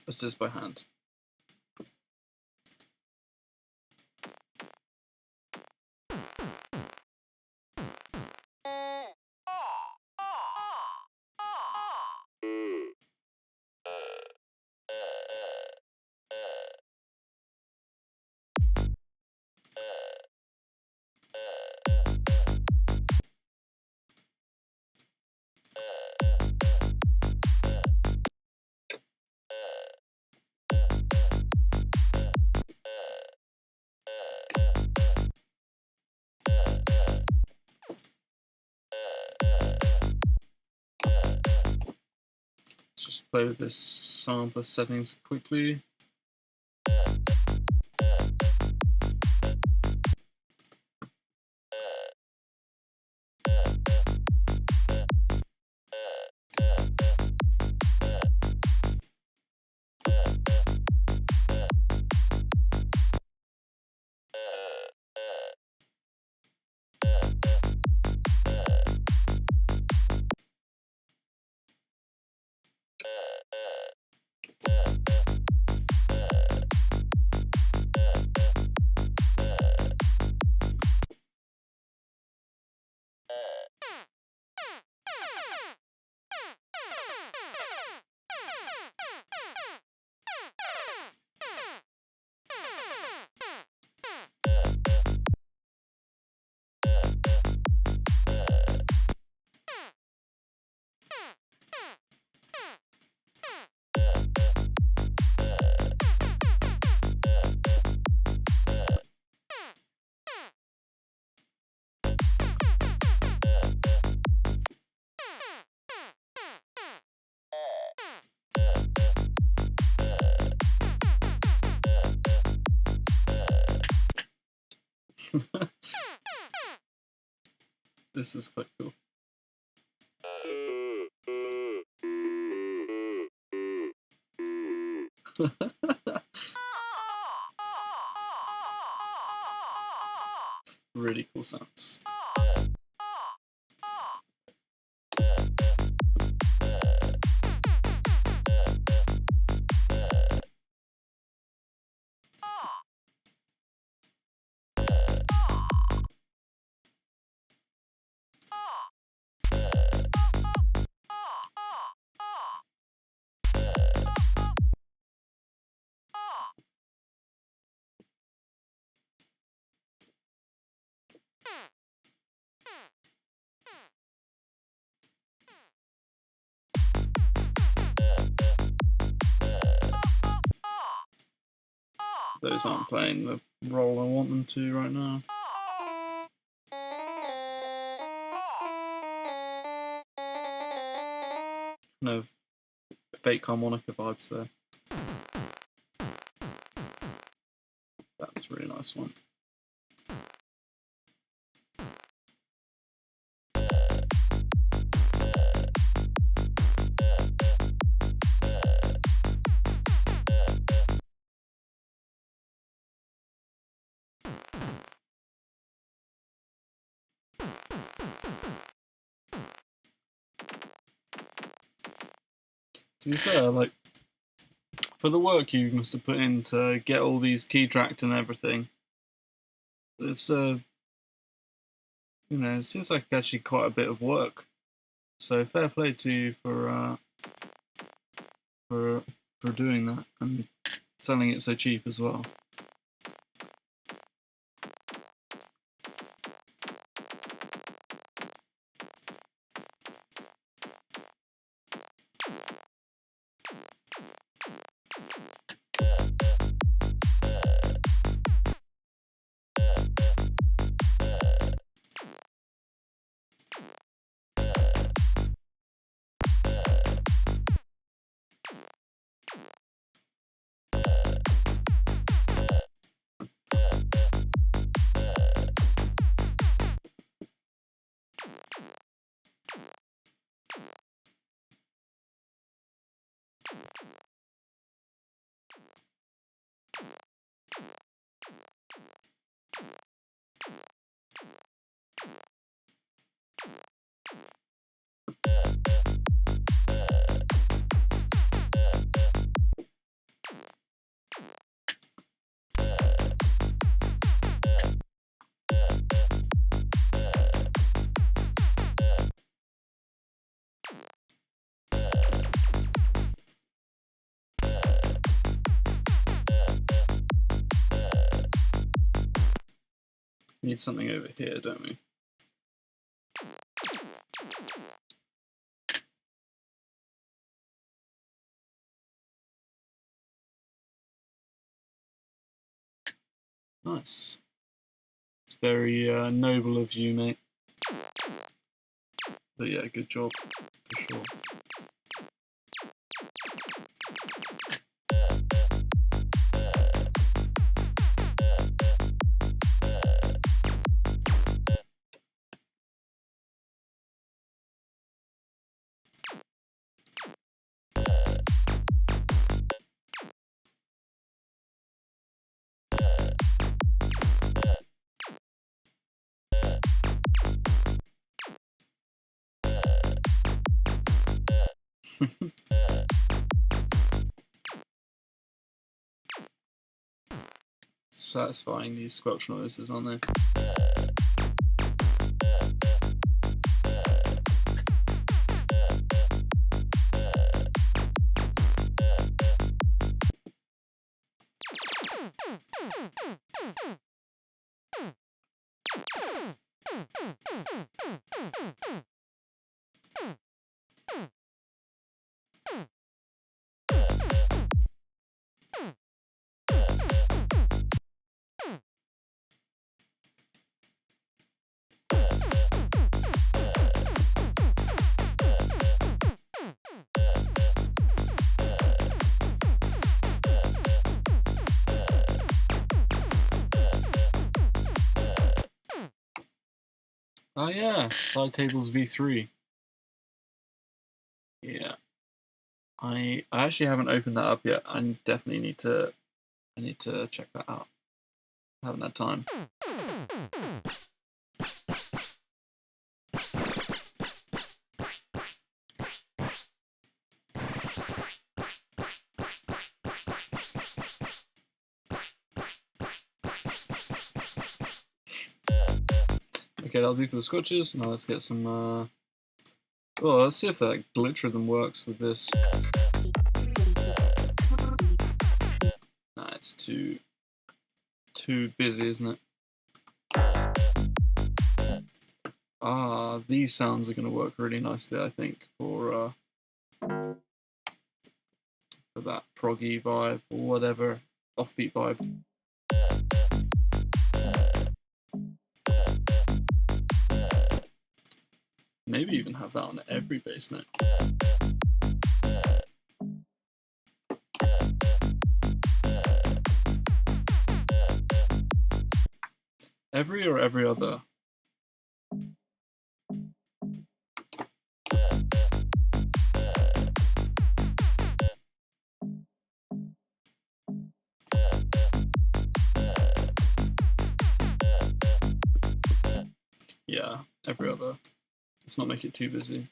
let's do this by hand. Just play with this sampler settings quickly. This is quite cool. Really cool sounds. Those aren't playing the role I want them to right now. Kind of fake harmonica vibes there. That's a really nice one. To be fair, like, for the work you must have put in to get all these key tracked and everything, it's you know, it seems like actually quite a bit of work. So fair play to you for doing that and selling it so cheap as well. We need something over here, don't we? Nice. It's very noble of you, mate. But yeah, good job, for sure. Satisfying these squelch noises, aren't they? Oh yeah, side tables v3. Yeah, I actually haven't opened that up yet. I definitely need to. I need to check that out. I haven't had time. Okay, that'll do for the squelches. Now let's get some. Well, let's see if that glitch rhythm works with this. Nah, it's too busy, isn't it? Ah, these sounds are going to work really nicely, I think, for that proggy vibe or whatever, offbeat vibe. Maybe even have that on every bass note. Every or every other? Yeah, every other. Let's not make it too busy.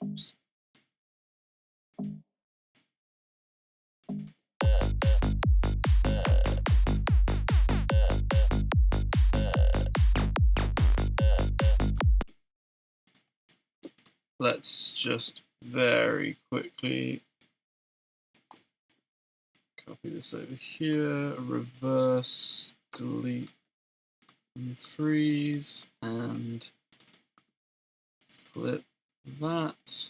Oops. Let's just very quickly copy this over here, reverse, delete, and freeze, and flip that.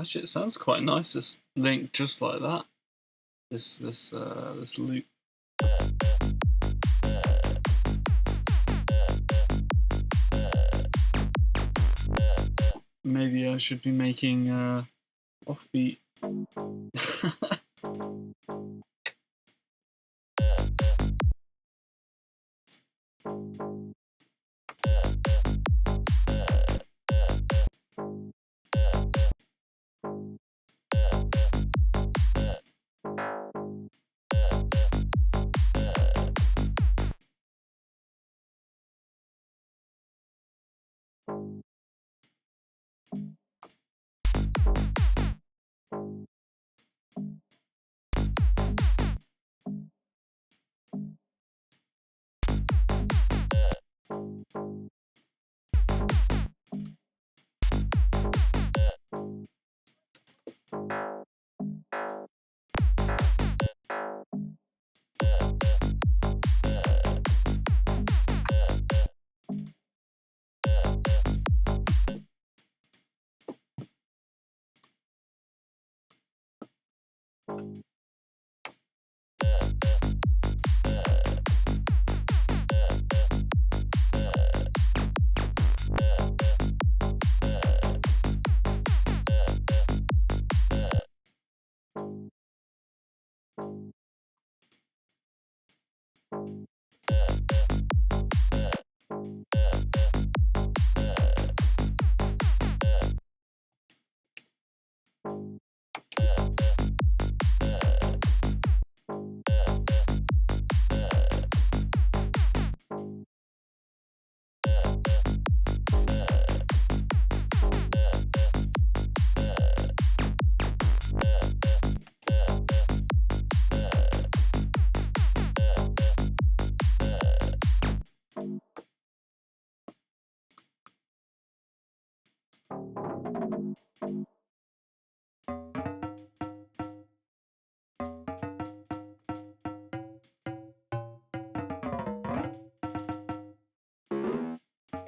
Actually, it sounds quite nice. This link just like that. This loop. Maybe I should be making offbeat.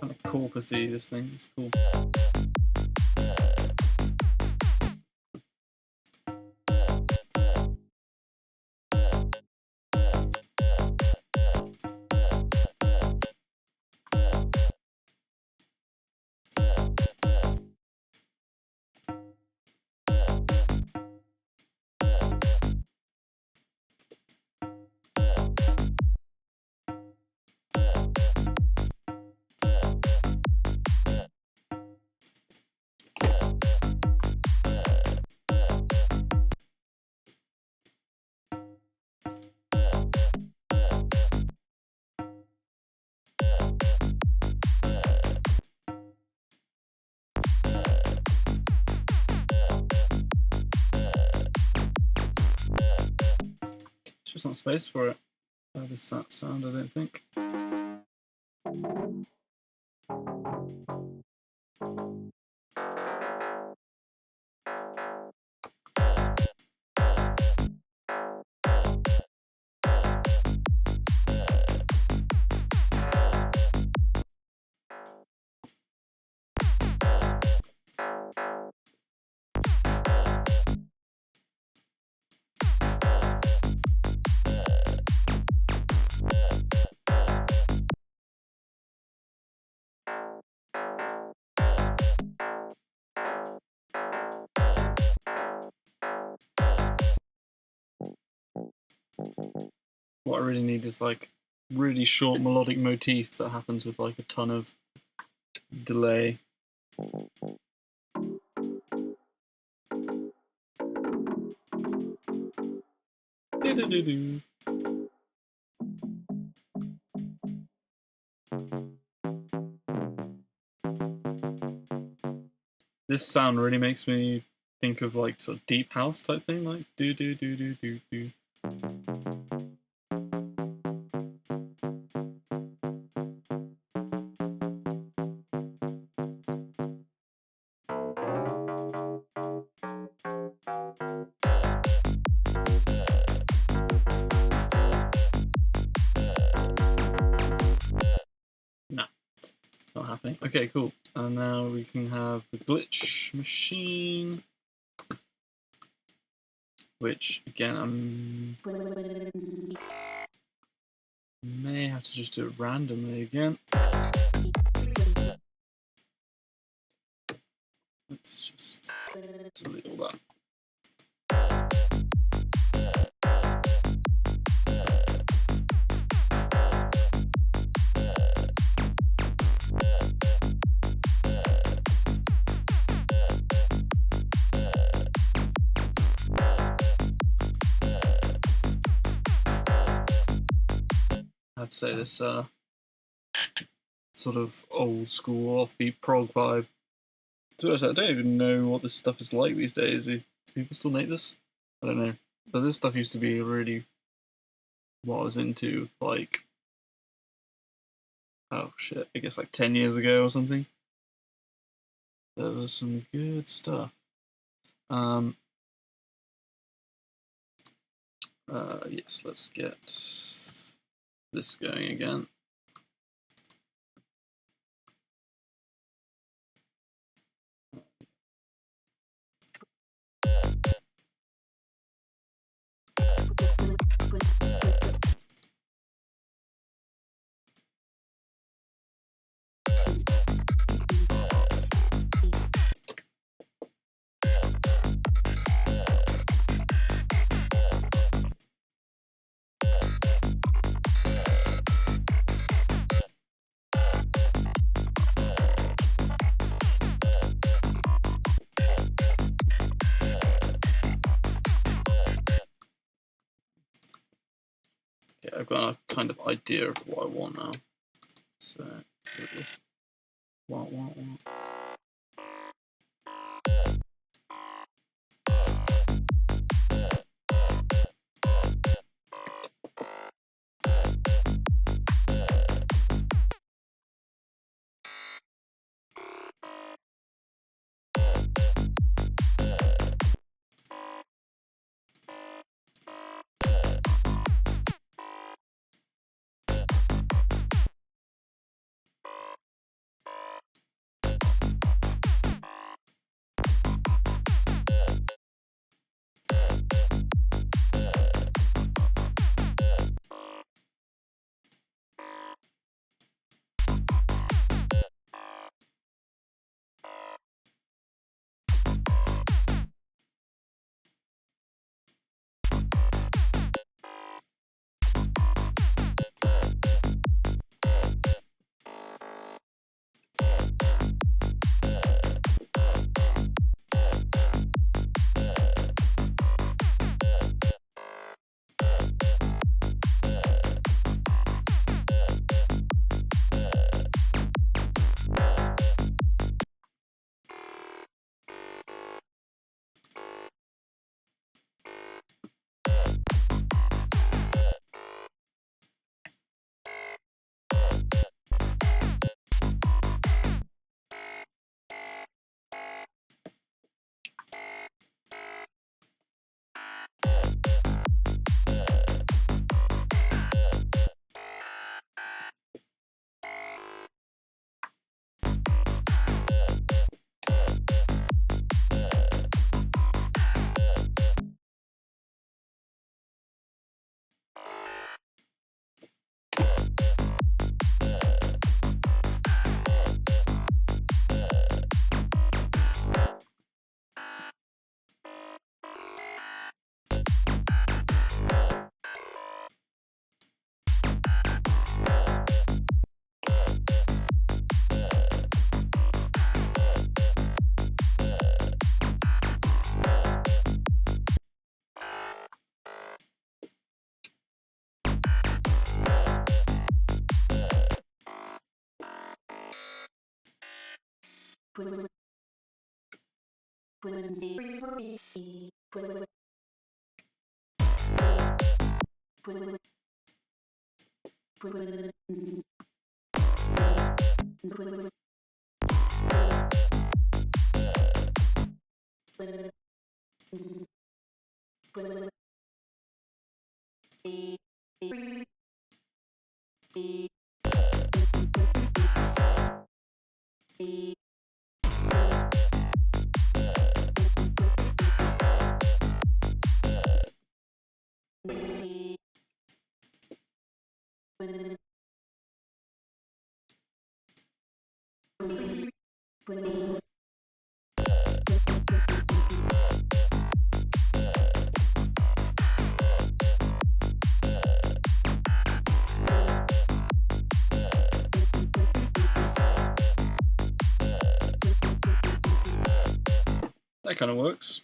Kind of corpusy, this thing. It's cool. It's just not space for it. This sound, I don't think. What I really need is like really short melodic motif that happens with like a ton of delay. This sound really makes me think of like sort of deep house type thing, like do do do do do do. No, not happening. Okay, cool. And now we can have the glitch machine. which again may have to just do it randomly again. Let's just delete all that. I'd say this sort of old school offbeat prog vibe. To be honest, I don't even know what this stuff is like these days. Do people still make this? I don't know. But this stuff used to be really what I was into, like, oh shit, I guess like 10 years ago or something. There was some good stuff. Yes, let's get this going again. Okay, I've got a kind of idea of what I want now. So, this. Want. That kind of works.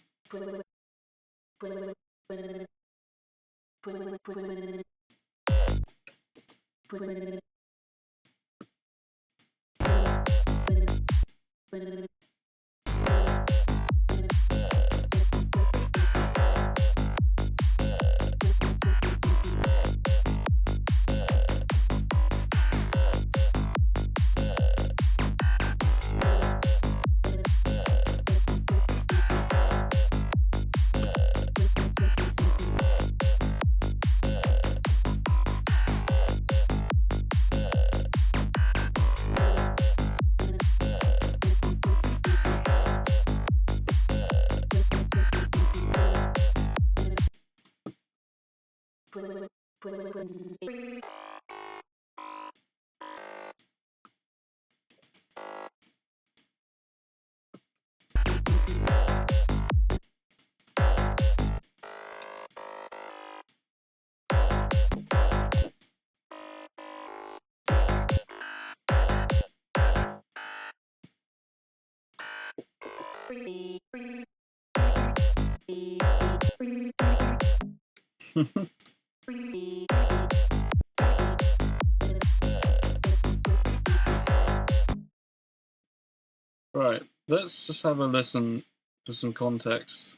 Right, let's just have a listen for some context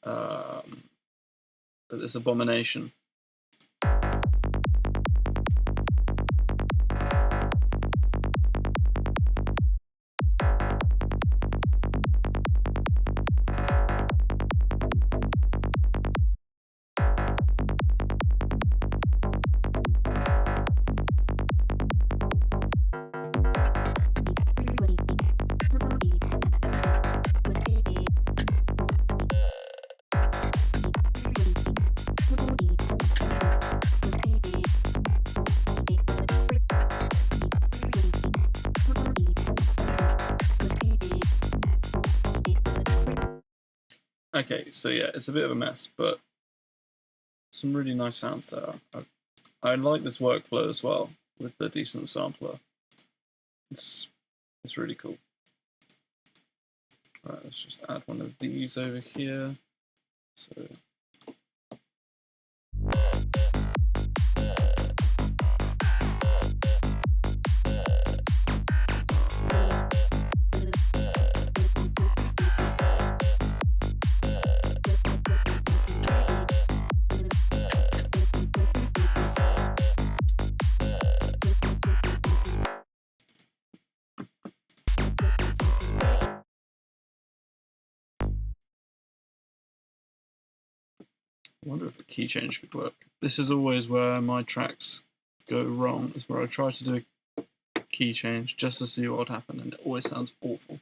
at this abomination. Okay, so yeah, it's a bit of a mess, but some really nice sounds there. I like this workflow as well with the decent sampler. It's really cool. Right, let's just add one of these over here. So. I wonder if a key change could work. This is always where my tracks go wrong, is where I try to do a key change just to see what would happen, and it always sounds awful.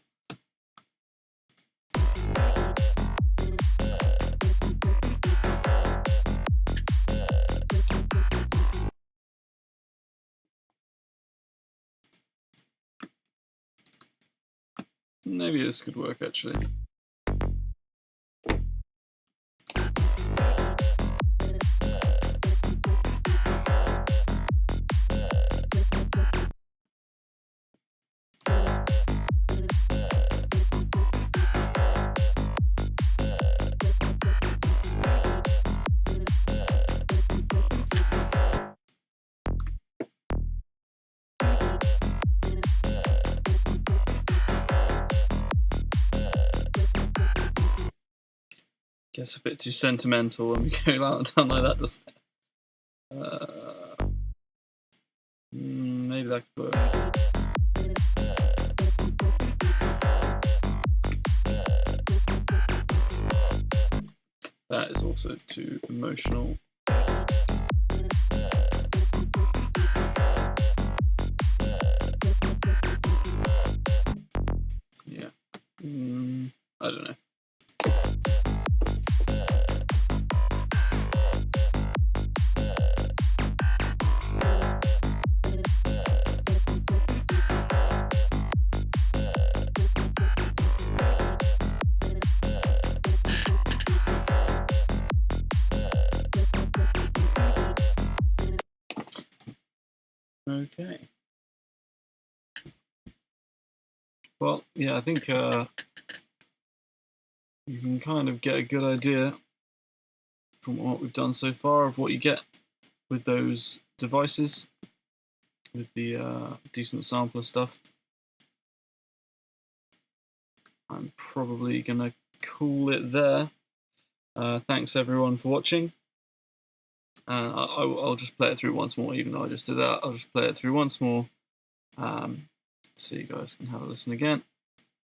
Maybe this could work actually. Gets a bit too sentimental when we go out down like that, doesn't it? Maybe that could work. That is also too emotional. Yeah. I don't know. Okay. Well, yeah, I think you can kind of get a good idea from what we've done so far of what you get with those devices, with the decent sampler stuff. I'm probably going to call it there. Thanks everyone for watching. I'll just play it through once more, even though I just did that. I'll just play it through once more so you guys can have a listen again,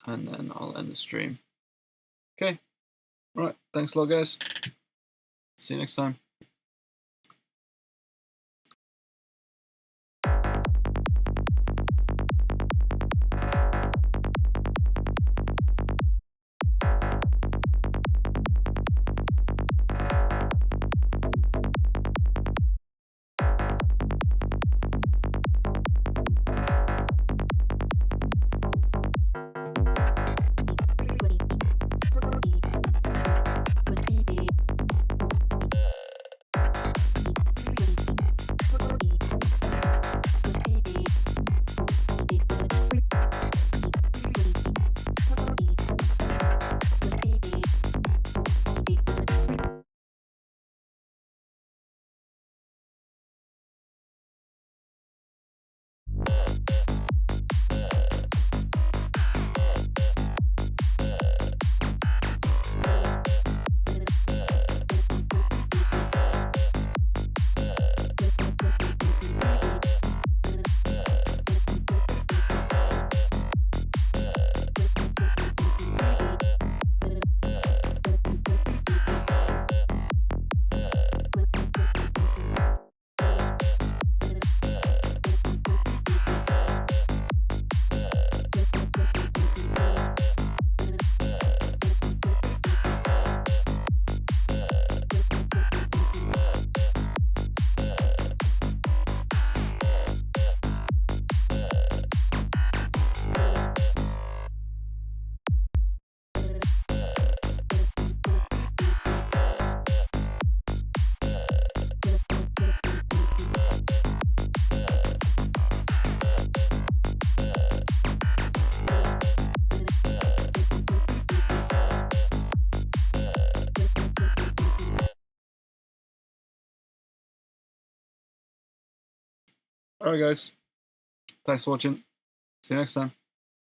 and then I'll end the stream. Okay, right, thanks a lot guys. See you next time. Alright guys, thanks for watching. See you next time.